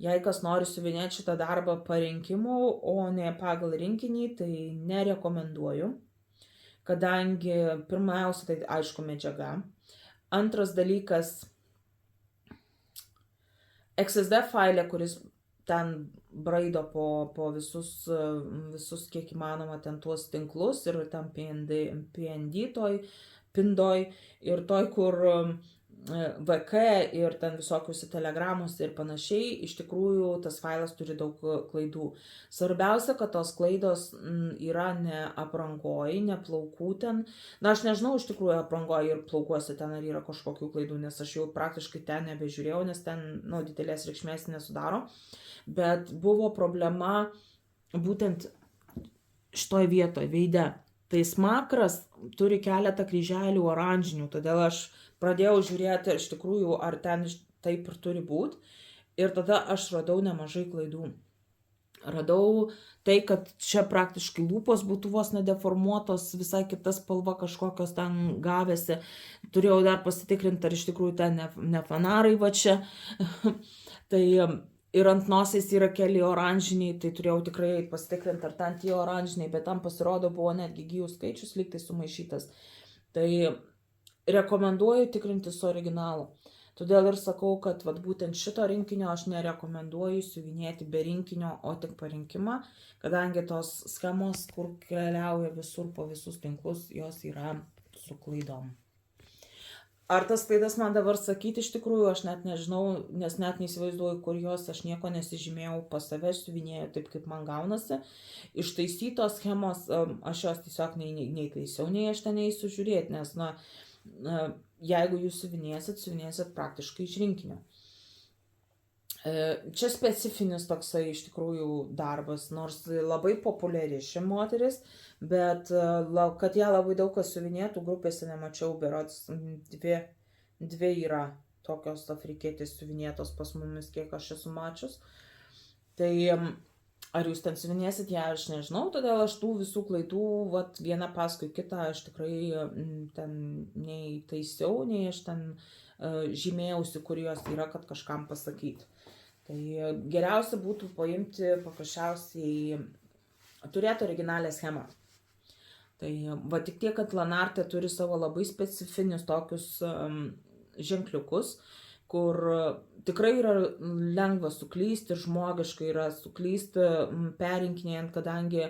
Jei kas nori siuvinėti šitą darbą parinkimų, o ne pagal rinkinį, tai nerekomenduoju. Kadangi pirmiausia, tai aišku medžiaga. Antras dalykas, XSD failė, kuris ten braido po visus kiek įmanoma ten tuos tinklus ir ten PND pindoj ir toj, kur VK ir ten visokius telegramus ir panašiai, iš tikrųjų tas failas turi daug klaidų. Svarbiausia, kad tos klaidos yra ne aprangoj, ne plaukų ten. Aš nežinau iš tikrųjų aprangoj ir plaukuose ten ar yra kažkokių klaidų, nes aš jau praktiškai ten nebežiūrėjau, nes ten didelės reikšmės nesudaro. Bet buvo problema būtent šitoj vietoje, veide. Tai smakras turi keletą kryželių oranžinių, todėl aš pradėjau žiūrėti iš tikrųjų, ar ten taip ir turi būti. Ir tada aš radau nemažai klaidų. Radau tai, kad čia praktiškai lūpos būtų vos nedeformuotos, visai kita spalva kažkokios ten gavėsi. Turėjau dar pasitikrinti, ar iš tikrųjų ten ne fanarai va čia. Tai ir ant nosies yra keli oranžiniai, tai turėjau tikrai pasitikrinti, ar ten tie oranžiniai, bet tam pasirodo buvo netgi gijų skaičius lyg tai sumaišytas. Tai rekomenduoju tikrinti su originalu. Todėl ir sakau, kad būtent šito rinkinio aš nerekomenduoju siuvinėti be rinkinio, o tik parinkimą, kadangi tos schemos, kur keliauja visur po visus tinklus, jos yra su klaidom. Ar tas klaidas man dabar sakyti iš tikrųjų, aš net nežinau, nes net neįsivaizduoju, kur jos, aš nieko nesižymėjau, pas save siuvinėjau taip, kaip man gaunasi. Ištaisytos schemos, aš jos tiesiog nei taisiau, nei aš ten neįsiu žiūrėti, nes, jeigu jūs siuvinėsit praktiškai iš rinkinio. Čia specifinis toksai iš tikrųjų darbas, nors labai populiari ši moteris, bet kad ją labai daug kas siuvinėtų, grupėse nemačiau, berods dvi yra tokios afrikietės siuvinėtos pas mumis, kiek aš esu mačius. Tai ar jūs ten siuvinėsit ją, aš nežinau, todėl aš tų visų klaidų, vieną paskui kitą, aš tikrai ten nei taisiau, nei aš ten žymėjausi, kur jos yra, kad kažkam pasakyti. Tai geriausia būtų paimti paprasčiausiai turėti originalią schemą. Tai tik tiek, kad Lanarte turi savo labai specifinius tokius ženkliukus, kur tikrai yra lengva suklysti, žmogiškai yra suklysti perinkinėjant, kadangi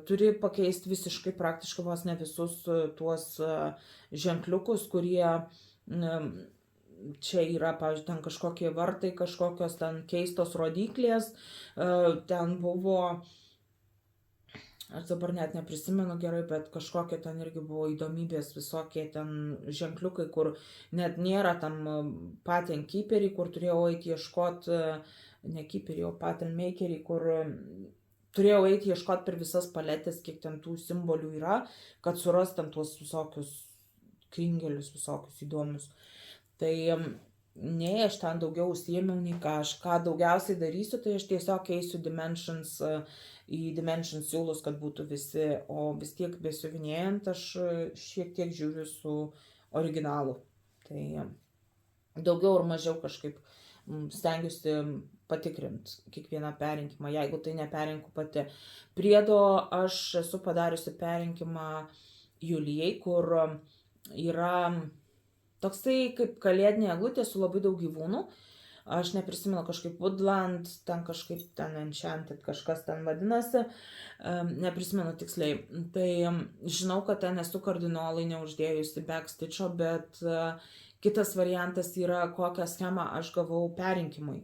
turi pakeisti visiškai praktiškai vos ne visus tuos ženkliukus, kurie čia yra, pavyzdžiui, ten kažkokie vartai, kažkokios ten keistos rodiklės, ten buvo, aš dabar net neprisimenu gerai, bet kažkokie ten irgi buvo įdomybės, visokie ten ženkliukai, kur net nėra tam patent keeperį, kur turėjau eiti ieškoti, ne keeperį, o patent makerį, kur turėjau eiti ieškoti per visas paletės, kiek ten tų simbolių yra, kad surastam tuos visokius kringelius, visokius įdomius. Tai nei aš ten daugiau užsiėmiau, nei ką daugiausiai darysiu, tai aš tiesiog eisiu į Dimensions siūlus, kad būtų visi, o vis tiek besiuvinėjant aš šiek tiek žiūriu su originalu. Tai daugiau ar mažiau kažkaip stengiuosi patikrinti kiekvieną perrinkimą, jeigu tai neperrinku pati. Priedo aš esu padariusi perrinkimą Julijai, kur yra toksai kaip kalėdinė eglutė su labai daug gyvūnų. Aš neprisimenu, kažkaip Woodland, ten kažkaip ten Enchanted, kažkas ten vadinasi, neprisimenu tiksliai. Tai žinau, kad ten esu kardinolai neuždėjusi backstitcho, bet kitas variantas yra, kokią schemą aš gavau perrinkimui.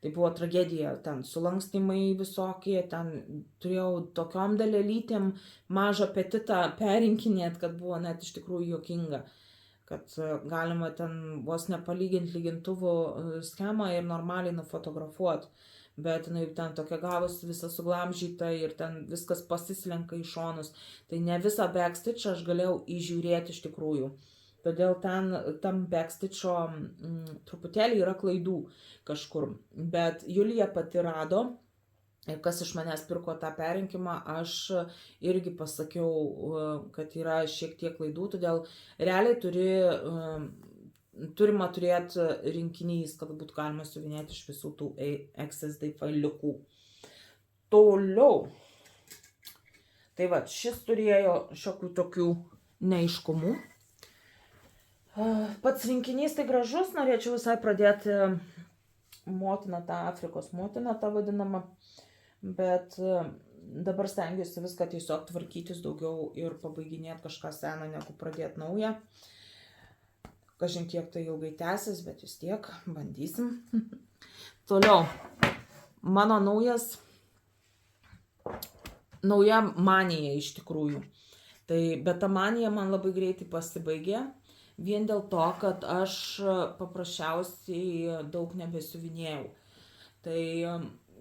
Tai buvo tragedija, ten sulankstymai visokie, ten turėjau tokiom dalelytėm mažą apetitą perrinkinėt, kad buvo net iš tikrųjų juokinga. Kad galima ten vos nepalyginti lygintuvų schemą ir normaliai nufotografuoti. Bet jinai ten tokia gavosi visa suglamžyta ir ten viskas pasislenka į šonus. Tai ne visą backstitchą aš galėjau įžiūrėti iš tikrųjų. Todėl tam backstitcho truputėlį yra klaidų kažkur. Bet Julija pati rado. Ir kas iš manęs pirko tą perrinkimą, aš irgi pasakiau, kad yra šiek tiek klaidų, todėl realiai turima turėti rinkinys, kad būtų galima siuvinėti iš visų tų XSD failiukų. Toliau. Tai šis turėjo šiokių tokių neaiškumų. Pats rinkinys tai gražus, norėčiau visai pradėti motiną, tą Afrikos motiną, tą vadinamą. Bet dabar stengiuosi viską tiesiog tvarkytis daugiau ir pabaiginėti kažką seną, negu pradėti naują. Kažin kiek tai ilgai tęsis, bet vis tiek bandysim. Toliau, mano nauja manija iš tikrųjų. Bet ta manija man labai greitai pasibaigė, vien dėl to, kad aš paprasčiausiai daug nebesiuvinėjau. Tai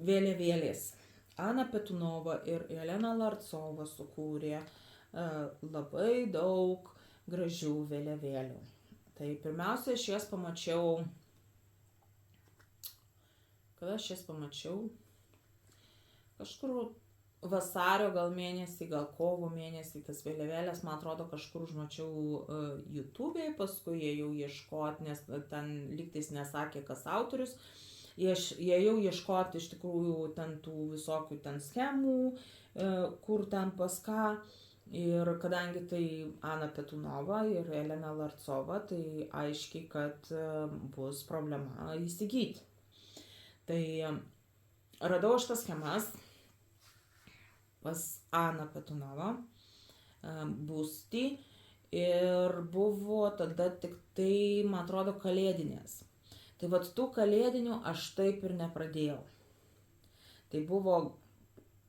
vėliavėlės. Ana Petunova ir Elena Larcova sukūrė labai daug gražių vėliavėlių. Tai pirmiausia, aš jas pamačiau, kada aš jas pamačiau? Kažkur vasario gal mėnesį, gal kovo mėnesį, tas vėliavėlės, man atrodo, kažkur užmačiau YouTube'e, paskui ėjau ieškoti, nes ten lygtais nesakė, kas autorius. Ėjau ieškoti iš tikrųjų ten tų visokių ten schemų, kur ten pas ką. Ir kadangi tai Ana Petunova ir Elena Larcova, tai aiškiai, kad bus problema įsigyti. Tai radau aš tas schemas pas Ana Petunova būstį ir buvo tada tik tai, man atrodo, kalėdinės. Tai vat tų kalėdinių aš taip ir nepradėjau. Tai buvo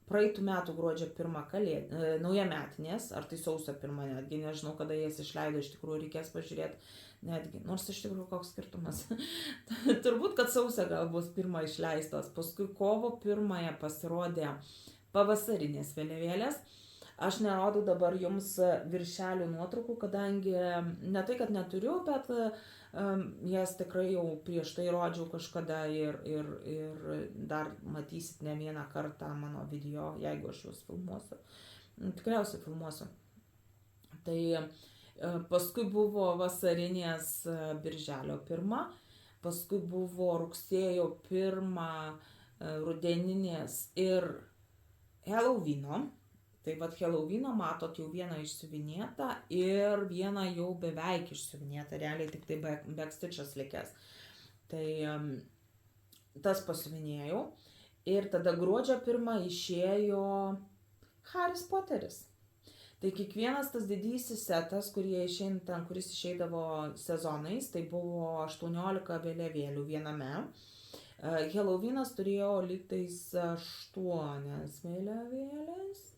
praeitų metų gruodžio 1 naujametinės, ar tai sausio 1, netgi nežinau, kada jas išleido, iš tikrųjų reikės pažiūrėti, netgi, nors iš tikrųjų koks skirtumas. Turbūt, kad sausio gal bus 1 išleistos, paskui kovo 1 pasirodė pavasarinės vėliavėlės. Aš nerodau dabar jums viršelių nuotraukų, kadangi ne tai, kad neturiu, bet jas tikrai jau prieš tai rodžiau kažkada ir dar matysit ne vieną kartą mano video, jeigu aš juos filmuosiu. Tikriausiai filmuosiu. Tai paskui buvo vasarinės birželio 1, paskui buvo rugsėjo 1 rudeninės ir Halloweeno. Tai vat Halloweeno matot jau vieną išsiuvinėtą ir vieną jau beveik išsiuvinėtą, realiai tik tai backstitch'as likęs. Tai tas pasiuvinėjau ir tada gruodžio 1 išėjo Haris Poteris. Tai kiekvienas tas didysis setas, kuris išeidavo sezonais, tai buvo 18 vėliavėlių viename. Halloweenas turėjo lygtais 8 vėliavėlės.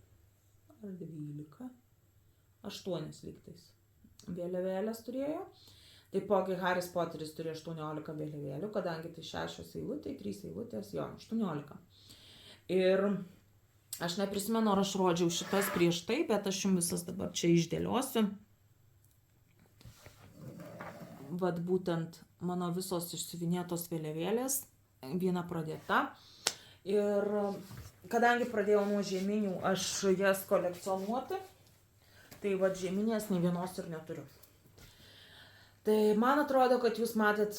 Ar 12? 8 lygtais vėliavėlės turėjo. Taipogi Haris Poteris turėjo 18 vėliavėlių, kadangi tai 6 eilutė, 3 eilutės, jo, 18. Ir aš neprisimenu, ar aš rodžiau šitas prieš tai, bet aš jums visas dabar čia išdėliosiu. Vat būtent mano visos išsiuvinėtos vėliavėlės, viena pradėta. Ir kadangi pradėjau nuo žieminių, aš jas kolekcionuoti, tai vat žieminės nei vienos ir neturiu. Tai man atrodo, kad jūs matėt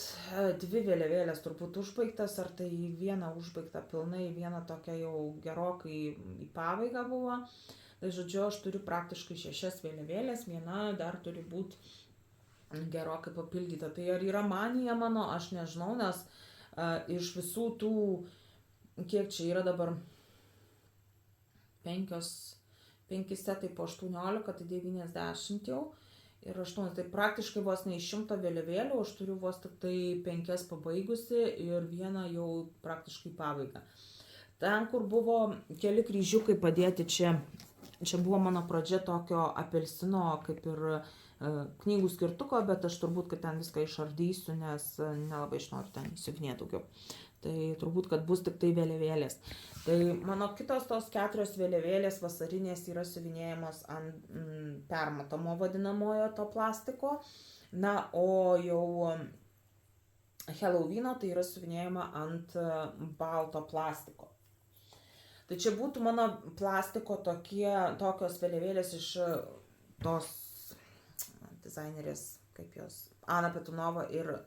2 vėliavėlės turbūt užbaigtas, ar tai viena užbaigta pilnai, viena tokia jau gerokai į pabaigą buvo. Tai žodžiu, aš turiu praktiškai 6 vėliavėlės, viena dar turi būti gerokai papildyta. Tai ar yra manija mano, aš nežinau, nes iš visų tų, kiek čia yra dabar 5 setai po 18, tai 90 jau ir 8, tai praktiškai vos ne iš 100 vėliavėlių, aš turiu vos tik tai 5 pabaigusi ir vieną jau praktiškai pabaigą. Ten, kur buvo keli kryžiukai padėti čia buvo mano pradžia tokio apelsino, kaip ir knygų skirtuko, bet aš turbūt, kad ten viską išardysiu, nes nelabai aš noriu ten įsiuvinėti daugiau. Tai turbūt, kad bus tik tai vėliavėlės. Tai mano kitos tos 4 vėliavėlės vasarinės yra siuvinėjamos ant permatomo vadinamojo to plastiko. Na, o jau Halloweeno tai yra siuvinėjama ant balto plastiko. Tai čia būtų mano plastiko tokios vėliavėlės iš tos dizainerės, kaip jos, Ana Petunova ir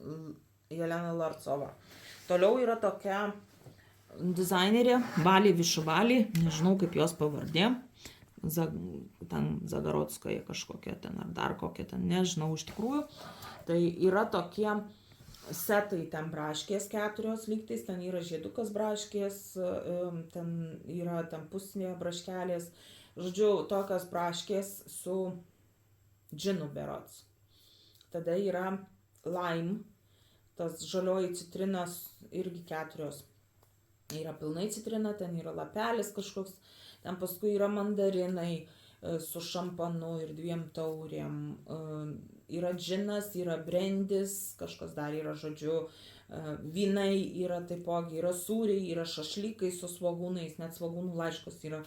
Jelena Larcova. Toliau yra tokia dizainerė, Valė Višuvalė, nežinau kaip jos pavardė, ten Zagarodskoje kažkokia ten, ar dar kokia ten, nežinau iš tikrųjų. Tai yra tokie setai, ten braškės 4 lygtais, ten yra žiedukas braškės, ten yra ten pusnė braškelės, žodžiu, tokios braškės su džinu berods. Tada yra lime, tas žalioji citrinas irgi 4. Yra pilnai citrina, ten yra lapelis kažkoks, ten paskui yra mandarinai su šampanu ir 2 taurėm. Yra džinas, yra brendis, kažkas dar yra, žodžiu, vynai yra taipogi, yra sūriai, yra šašlykai su svogūnais, net svogūnų laiškas yra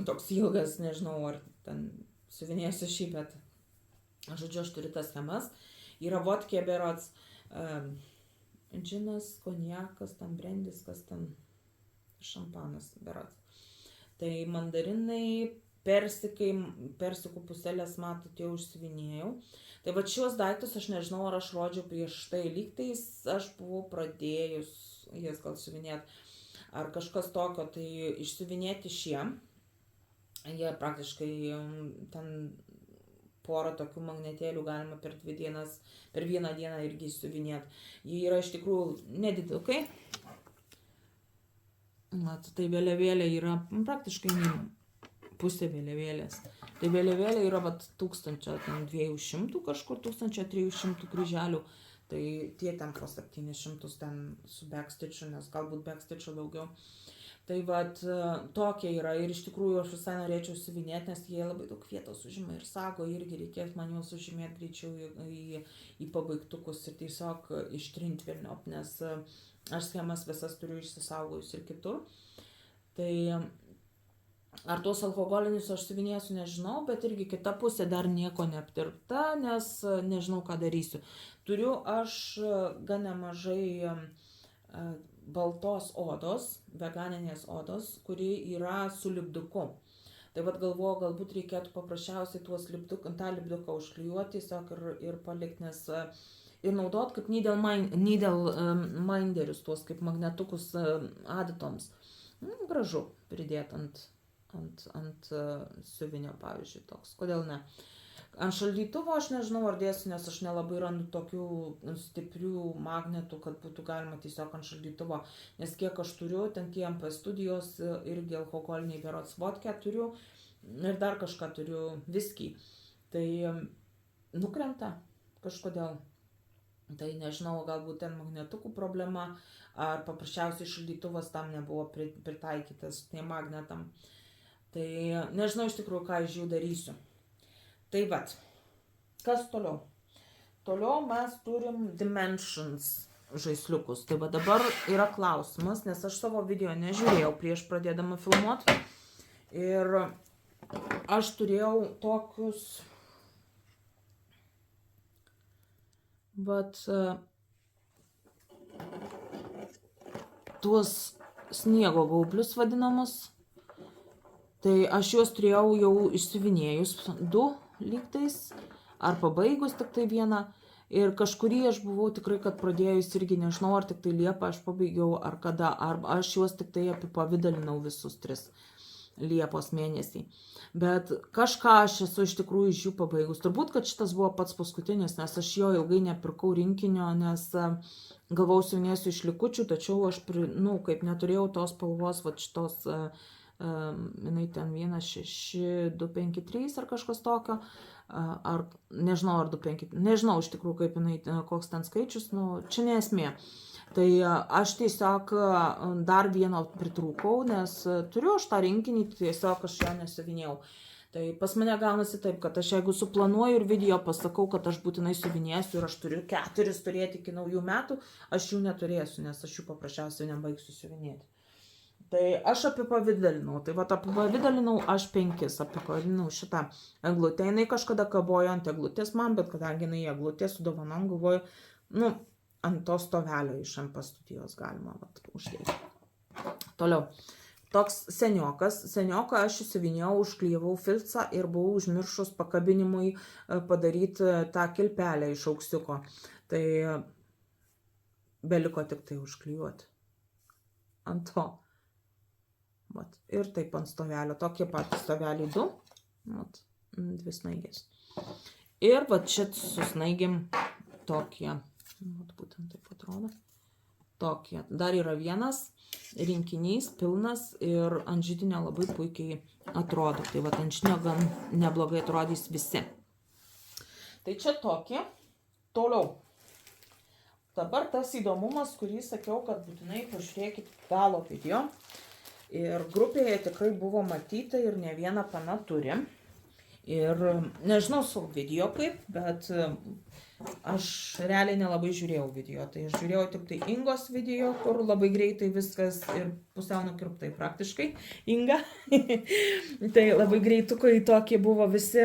toks ilgas, nežinau, ar ten siuvinėsiu šį, bet žodžiu, aš turiu tas schemas. Yra vodkė berods, džinas, konjakas, ten brendis, kas ten šampanas berods. Tai mandarinai, persikai, persikų puselės, matot, jau užsivinėjau. Tai va šios daiktus aš nežinau, ar aš rodžiau prieš tai, lygtais aš buvau pradėjus jas gal siuvinėti, ar kažkas tokio, tai išsiuvinėti šie. Jie praktiškai ten porą tokių magnetėlių galima per vieną dieną irgi siuvinėti. Jie yra iš tikrųjų nedidukai. Tai vėliavėlė yra praktiškai pusė vėliavėlės. Tai vėliavėlė yra vat 1200 kažkur, 1300 kryželių. Tai tie ten po 700 ten su backstitchu, nes galbūt backstitchu daugiau. Tai vat tokie yra ir iš tikrųjų aš visai norėčiau siuvinėti, nes jie labai daug vietos užima ir sago irgi reikės man juos užimėti greičiau į pabaigtukus ir tiesiog ištrinti velniop, nes aš schemas visas turiu išsisaugojus ir kitur. Tai ar tuos alkoholinius aš siuvinėsiu, nežinau, bet irgi kita pusė dar nieko neaptirpta, nes nežinau, ką darysiu. Turiu aš gan nemažai baltos odos, veganinės odos, kuri yra su lipduku. Tai vat galvoju, galbūt reikėtų paprasčiausiai tą lipduką užklijuoti tiesiog ir palikti, nes ir naudot kaip needle minderius, tuos kaip magnetukus adatoms. Gražu pridėti ant siuvinio, pavyzdžiui, toks. Kodėl ne? Ant šaldytuvo aš nežinau, ar dėsiu, nes aš nelabai randu tokių stiprių magnetų, kad būtų galima tiesiog ant šaldytuvo. Nes kiek aš turiu, ten tie MP studijos irgi alkoholiniai berods vodkę turiu ir dar kažką turiu, viskį. Tai nukrenta kažkodėl. Tai nežinau, galbūt ten magnetukų problema, ar paprasčiausiai šaldytuvas tam nebuvo pritaikytas tiem magnetam. Tai nežinau iš tikrųjų, ką iš jų darysiu. Tai vat, kas toliau? Toliau mes turim Dimensions žaisliukus. Tai va dabar yra klausimas, nes aš savo video nežiūrėjau prieš pradėdama filmuoti. Ir aš turėjau tokius, vat, tuos sniego gaublius vadinamus. Tai aš juos turėjau jau išsiuvinėjus 2 lygtais, ar pabaigus tik tai vieną. Ir kažkurį aš buvau tikrai, kad pradėjus irgi nežinau, ar tik tai Liepą aš pabaigiau, ar kada, ar aš juos tik tai apipavidalinau visus 3 Liepos mėnesį. Bet kažką aš esu iš tikrųjų iš jų pabaigus. Turbūt, kad šitas buvo pats paskutinis, nes aš jo ilgai nepirkau rinkinio, nes galvau siuvinėsiu iš likučių, tačiau aš, kaip neturėjau tos spalvos, va šitos jinai ten 16253 ar kažkas tokio, ar nežinau, ar 25, nežinau iš tikrųjų, kaip jinai, koks ten skaičius, čia nesmė. Tai aš tiesiog dar vieno pritrūkau, nes turiu aš tą rinkinį, tiesiog aš jo nesiuvinėjau. Tai pas mane gaunasi taip, kad aš jeigu suplanuoju ir video pasakau, kad aš būtinai siuvinėsiu ir aš turiu 4 turėti iki naujų metų, aš jų neturėsiu, nes aš jų paprasčiausiai nebaigsiu siuvinėti. Tai aš apipavidalinau, tai va apipavidalinau aš 5, apipavidalinau šitą eglutę, jinai kažkada kabojo ant eglutės man, bet kadangi jinai eglutė su dovanom, galvoju, ant to stovelio iš MP studijos galima uždėti. Toliau, toks senioką aš įsivinėjau, užklijavau filcą ir buvau užmiršus pakabinimui padaryti tą kilpelę iš auksiuko. Tai beliko tik tai užklijuoti ant to. Vat. Ir taip ant stovelio, tokie patys stoveliai 2, vat, 2 snaigės. Ir vat šit su snaigėm tokie, vat, būtent taip atrodo, tokie. Dar yra vienas rinkinys, pilnas ir ant židinio labai puikiai atrodo. Tai vat ant židinio gan neblogai atrodys visi. Tai čia tokie. Toliau. Dabar tas įdomumas, kurį sakiau, kad būtinai pažiūrėkit galo video. Ir grupėje tikrai buvo matyti ir ne vieną pana turi. Ir nežinau savo video kaip, bet aš realiai nelabai žiūrėjau video. Tai aš žiūrėjau tik tai Ingos video, kur labai greitai viskas ir pusiau nukirptai praktiškai Inga. Tai labai greitukai tokie buvo visi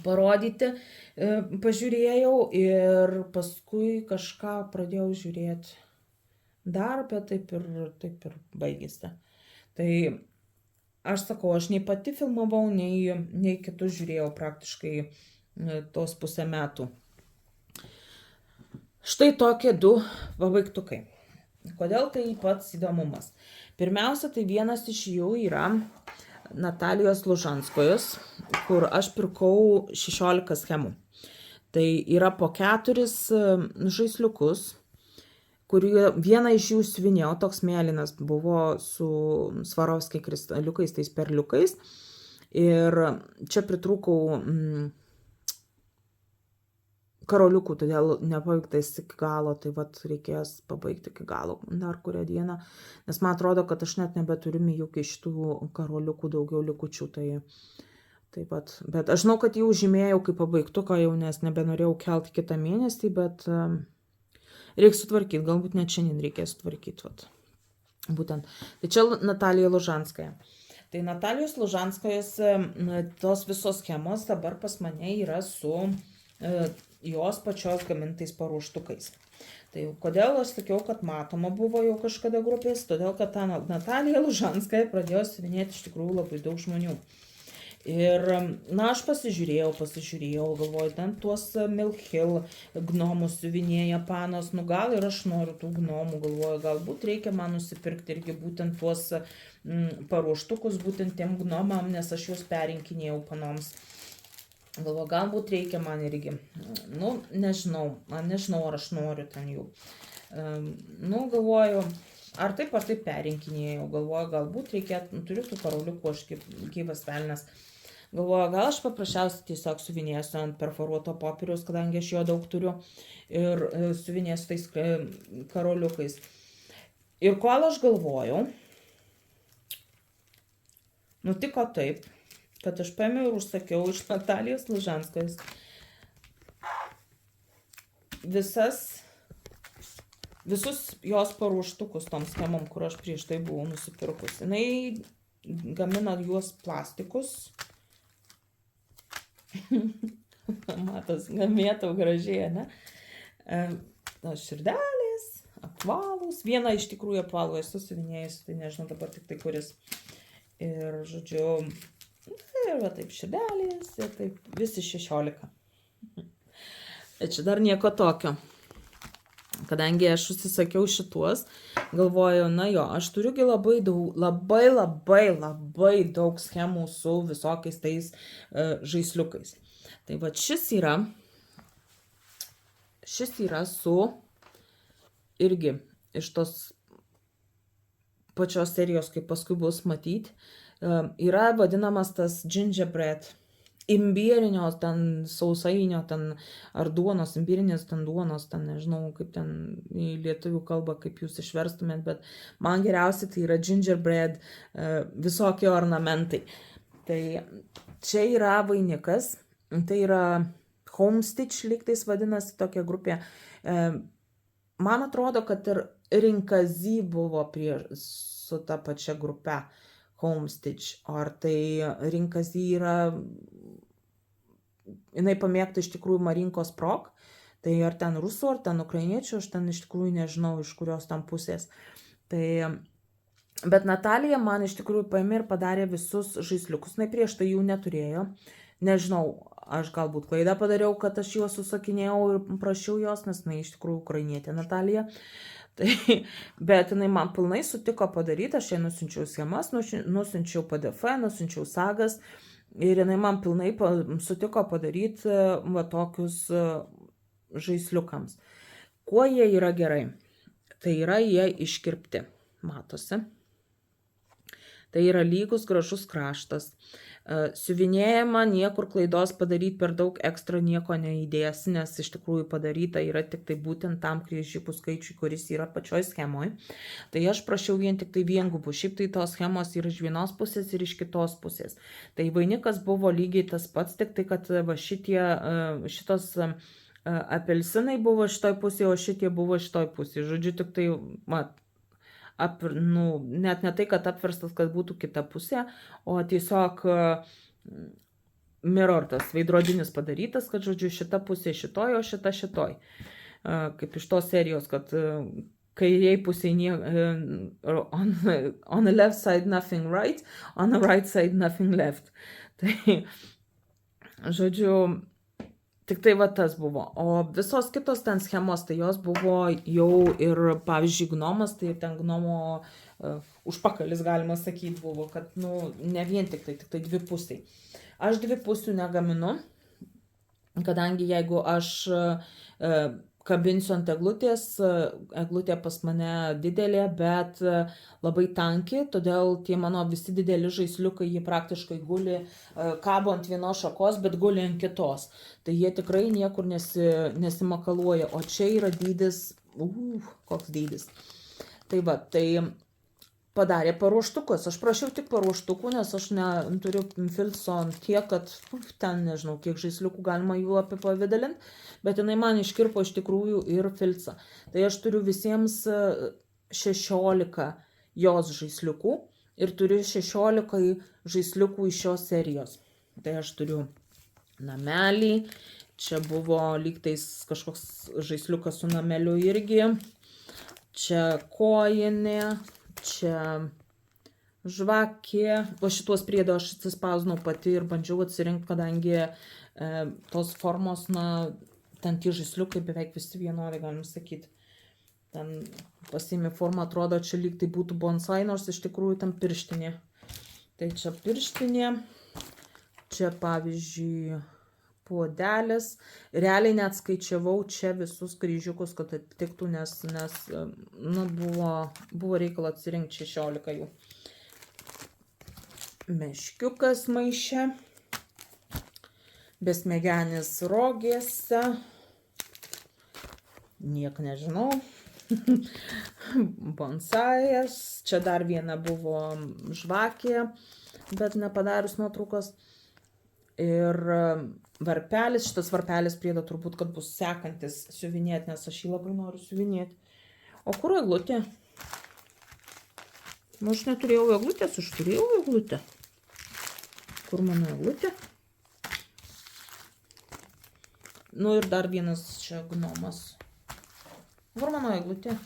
parodyti. Pažiūrėjau ir paskui kažką pradėjau žiūrėti dar, bet taip ir baigėsi. Tai aš sakau, aš nei pati filmavau, nei kitus žiūrėjau praktiškai tos pusę metų. Štai tokie 2 pabaigtukai. Kodėl tai pats įdomumas? Pirmiausia, tai vienas iš jų yra Natalijos Lužanskojos, kur aš pirkau 16 schemų. Tai yra po 4 žaisliukus, kurių vieną iš jų siuvinėjau, toks mėlynas buvo su Swarovski kristaliukais, tais perliukais. Ir čia pritrūkau karoliukų, todėl nepabaigtais iki galo, tai vat reikės pabaigti iki galo dar kurią dieną, nes man atrodo, kad aš net nebeturiu Miyuki šitų karoliukų daugiau likučių, tai taip pat, bet aš žinau, kad jau žymėjau kaip pabaigtuką jau, nes nebenorėjau kelti kitą mėnesį, bet reikia sutvarkyti, galbūt net šiandien reikės sutvarkyti, vat. Būtent. Tai čia Natalija Lužanskaja. Tai Natalijos Lužanskajos tos visos schemos dabar pas mane yra su jos pačios gamintais paruoštukais. Tai kodėl aš sakiau, kad matoma buvo jau kažkada grupės, todėl kad tą Natalija Lužanskaja pradėjo siuvinėti iš tikrųjų labai daug žmonių. Ir, na, aš pasižiūrėjau, galvoju, ten tuos Milk Hill gnomus siuvinėja panos, nu gal ir aš noriu tų gnomų, galvoju, galbūt reikia man nusipirkti irgi būtent tuos paruoštukus būtent tiem gnomam, nes aš juos perinkinėjau panoms. Galvoju, galbūt reikia man irgi, nu, nežinau, ar aš noriu ten jų. Nu, galvoju, ar taip perinkinėjau, galvoju, galbūt reikėtų, turiu tų karoliukų, aš gyvas velnes. Galvoju, gal aš paprasčiausiai tiesiog suvinėsiu ant perforuoto popieriaus, kadangi aš jo daug turiu, ir suvinėsiu tais karoliukais. Ir kol aš galvojau, nutiko taip, kad aš paėmiau ir užsakiau iš Natalijos Lužanskajos visus jos paruoštukus tom schemom, kur aš prieš tai buvau nusipirkus. Jinai gamina juos plastikus. Matos, gamėtau gražiai, ne? Širdelės, apvalus. Vieną iš tikrųjų apvalų esu suvinėjus, tai nežinau dabar tik tai kuris. Ir, žodžiu, ir va taip širdelės, ir taip visi 16. Ir čia dar nieko tokio. Kadangi aš užsisakiau šituos, galvoju, na jo, aš turiugi labai daug schemų su visokiais tais žaisliukais. Tai va šis yra su irgi iš tos pačios serijos, kaip paskui bus matyti, yra vadinamas tas gingerbread. Imbierinio, ten sausainio, ten ar duonos, imbierinės ten duonos, ten nežinau, kaip ten į lietuvių kalbą, kaip jūs išverstumėt, bet man geriausiai tai yra gingerbread, visokie ornamentai. Tai čia yra vainikas, tai yra Homestitch, lygtais vadinasi tokia grupė. Man atrodo, kad ir Rinkazy buvo su ta pačia grupe Homestitch, ar tai Rinkazy yra, jinai pamėgta iš tikrųjų Marinkos Prok, tai ar ten rusų, ar ten ukrainiečių, aš ten iš tikrųjų nežinau, iš kurios tam pusės. Tai, bet Natalija man iš tikrųjų paėmė ir padarė visus žaisliukus, jinai prieš tai jų neturėjo, nežinau, aš galbūt klaidą padariau, kad aš juos susakinėjau ir prašiau jos, nes jinai iš tikrųjų ukrainietė Natalija. Tai, bet jinai man pilnai sutiko padaryti, aš jai nusiunčiau schemas, nusiunčiau PDF, nusiunčiau sagas ir jinai man pilnai sutiko padaryti va tokius žaisliukams. Kuo jie yra gerai? Tai yra jie iškirpti, matosi. Tai yra lygus gražus kraštas. Siuvinėjama, niekur klaidos padaryti per daug ekstra nieko neįdėsi, nes iš tikrųjų padaryta yra tik tai būtent tam kryžiukų skaičiui, kuris yra pačioj schemoj. Tai aš prašiau vien tik tai viengubų, šiaip tai tos schemos yra iš vienos pusės ir iš kitos pusės. Tai vainikas buvo lygiai tas pats, tik tai kad va šitos apelsinai buvo šitoj pusėje, o šitie buvo šitoj pusėje. Žodžiu, tik tai, net ne tai, kad apverstas, kad būtų kita pusė, o tiesiog mirror, tas veidrodinis padarytas, kad, žodžiu, šita pusė šitoj, o šita šitoj. Kaip iš tos serijos, kad kairiai pusėje on the left side nothing right, on the right side nothing left. Tai, žodžiu, tik tai va tas buvo. O visos kitos ten schemos, tai jos buvo jau ir, pavyzdžiui, gnomas, tai ten gnomo užpakalis, galima sakyti, buvo, kad, ne vien tik tai dvi pusiai. Aš dvi pusių negaminu, kadangi jeigu aš kabinsiu ant eglutės. Eglutė pas mane didelė, bet labai tanki, todėl tie mano visi dideli žaisliukai, jie praktiškai guli, kabo ant vienos šakos, bet guli ant kitos. Tai jie tikrai niekur nesimakaluoja, o čia yra dydis, koks dydis. Tai va, tai padarė paruoštukus. Aš prašiau tik paruoštukų, nes aš neturiu filco tiek, kad ten nežinau, kiek žaisliukų galima jų apipavidalinti, bet jinai man iškirpo iš tikrųjų ir filcą. Tai aš turiu visiems 16 jos žaisliukų ir turiu 16 žaisliukų iš šios serijos. Tai aš turiu namelį, čia buvo lygtais kažkoks žaisliukas su nameliu irgi, čia kojinė, čia žvakė, o šitos priedo aš atsispausdinau pati ir bandžiau atsirinkti, kadangi tos formos, ten tie žaisliukai beveik visi vienodai, galim sakyti. Ten pasiimi formą, atrodo, čia lyg tai būtų bonsai, nors iš tikrųjų ten pirštinė. Tai čia pirštinė, čia pavyzdžiui puodelis. Realiai net skaičiavau čia visus kryžiukus, kad atitiktų, nes buvo reikalo atsirinkti 16 jų. Meškiukas maiše, besmegenis rogėse, niek nežinau, bonsajas, čia dar viena buvo žvakė, bet nepadarius nuotraukos. Ir varpelis, šitas varpelis priedo turbūt, kad bus sekantis siuvinėti, nes aš jį labai noriu siuvinėti. O kur eglutė? Aš neturėjau eglutės, aš turėjau eglutę. Kur mano eglutė? Ir dar vienas čia gnomas. Kur mano eglutė?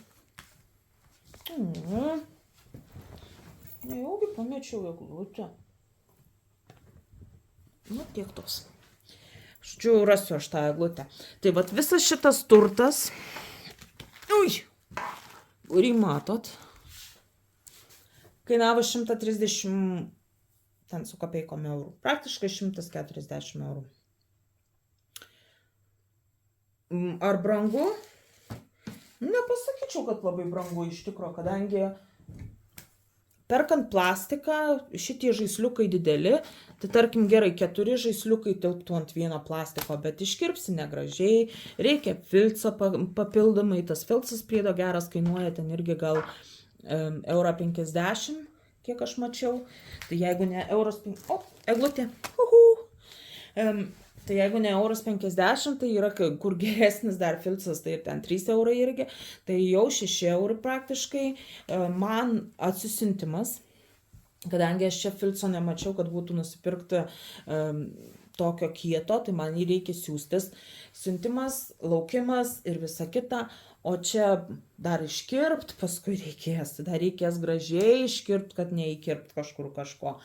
Nejaugi pamečiau eglutę. Tiek tos. Žodžiu, rasiu aš tą eglutę. Tai vat visas šitas turtas, kurį matot, kainavo 130, ten su kapeikom eurų. Praktiškai 140 eurų. Ar brangu? Nepasakyčiau, kad labai brangu iš tikro, kadangi perkant plastiką, šitie žaisliukai dideli, tai tarkim gerai, 4 žaisliukai tilptų ant vieno plastiko, bet iškirpsi negražiai, reikia filco papildomai, tas filcas priedo geras kainuoja, ten irgi gal €50, kiek aš mačiau, tai jeigu ne eglutė, tai jeigu ne €50, tai yra kur geresnis dar filcas, tai ir ten 3 eurai irgi, tai jau 6 eurai praktiškai. Man atsisiuntimas, kadangi aš čia filco nemačiau, kad būtų nusipirkti tokio kieto, tai man jį reikia siūstis. Siuntimas, laukimas ir visa kita, o čia dar iškirpt, paskui dar reikės gražiai iškirpt, kad neįkirpt kažkur kažko.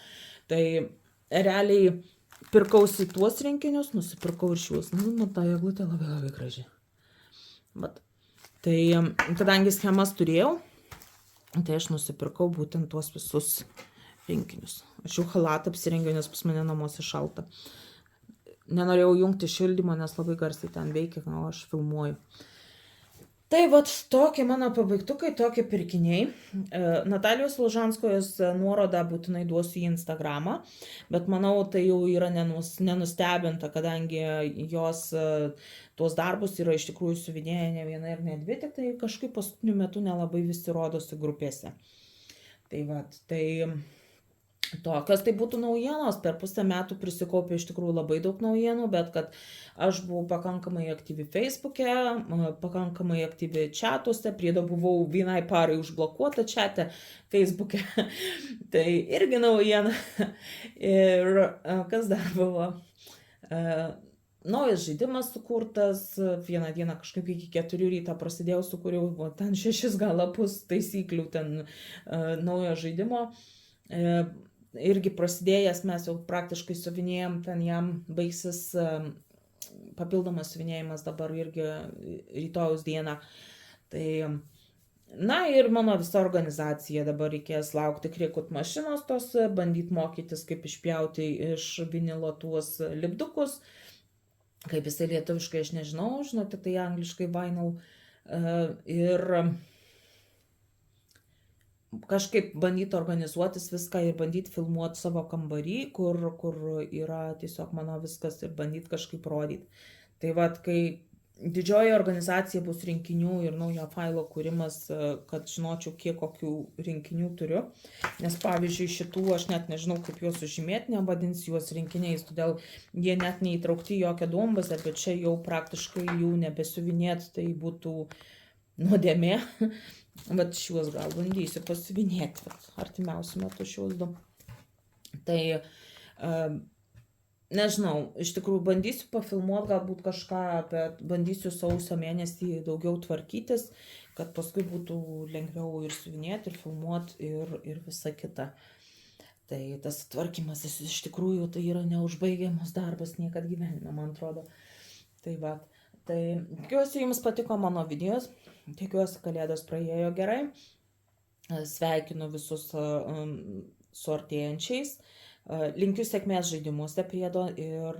Tai realiai pirkausi tuos rinkinius, nusipirkau ir šiuos. Ta eglutė labai labai graži. Tai kadangi schemas turėjau, tai aš nusipirkau būtent tuos visus rinkinius. Aš jau halatą apsirengiau, nes pas mane namuose šalta. Nenorėjau jungti šildymo, nes labai garsiai ten veikia, o aš filmuoju. Tai tokie mano pabaigtukai, tokie pirkiniai. Natalijos Lužanskojos nuorodą būtinai duosiu į Instagramą, bet manau, tai jau yra nenustebinta, kadangi jos tuos darbus yra iš tikrųjų siuvinėję ne viena ir ne dvi, tik tai kažkaip paskutiniu metu nelabai visi rodosi grupėse. Tai tokios tai būtų naujienos. Per pusę metų prisikaupė iš tikrųjų labai daug naujienų, bet kad aš buvau pakankamai aktyvi Facebook'e, pakankamai aktyvi chatuose, priedo buvau vienai parai užblokuota chate Facebook'e. Tai irgi naujiena. Ir kas dar buvo? Naujas žaidimas sukurtas, vieną dieną kažkaip iki 4 ryto prasidėjau, sukūriau ten 6 gal lapus taisyklių ten naujo žaidimo. Irgi prasidėjęs, mes jau praktiškai siuvinėjom, ten jam baigsis papildomas siuvinėjimas dabar irgi rytojaus dieną. Tai, ir mano visa organizacija dabar reikės laukti Cricut mašinos tos, bandyti mokytis, kaip išpjauti iš vinilo tuos lipdukus. kaip jisai lietuviškai aš nežinau, žinau tik tai angliškai vinyl. Ir kažkaip bandyti organizuotis viską ir bandyti filmuoti savo kambarį, kur yra tiesiog mano viskas ir bandyti kažkaip rodyti. Tai vat, kai didžioji organizacija bus rinkinių ir naujo failo kūrimas, kad žinočiau, kiek kokių rinkinių turiu. Nes pavyzdžiui, šitų aš net nežinau, kaip juos sužymėti, nevadinsiu juos rinkiniais, todėl jie net neįtraukti jokią duombazę, bet čia jau praktiškai jų nebesiuvinėti, tai būtų nuodėmė. Bet šiuos gal bandysiu pasiuvinėti, artimiausiu metu šiuos du. Tai nežinau, iš tikrųjų bandysiu pafilmuoti galbūt kažką, bet bandysiu sausio mėnesį daugiau tvarkytis, kad paskui būtų lengviau ir siuvinėti, ir filmuoti, ir visa kita. Tai tas tvarkymas iš tikrųjų tai yra neužbaigiamas darbas niekad gyvenime, man atrodo. Tai va, tai tikiuosi jums patiko mano videos, tikiuosi kalėdos praėjo gerai, sveikinu visus su artėjančiais. Linkiu sėkmės žaidimuose priedo ir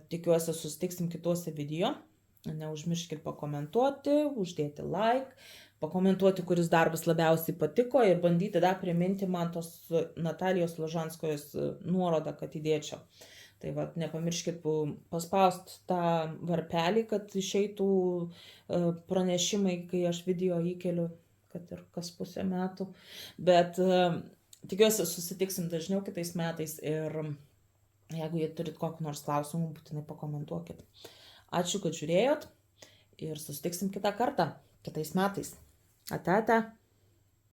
tikiuosi susitiksim kituose video. Neužmirškit pakomentuoti, uždėti like, pakomentuoti, kuris darbas labiausiai patiko ir bandyti dar priminti man tos Natalijos Lažanskojos nuorodą, kad įdėčiau. Tai va, nepamirškit paspausti tą varpelį, kad išeitų pranešimai, kai aš video įkeliu, kad ir kas pusę metų. Bet tikiuosi susitiksim dažniau kitais metais ir jeigu jie turit kokį nors klausimų, būtinai pakomentuokit. Ačiū, kad žiūrėjot ir susitiksim kitą kartą, kitais metais. Ate, ate.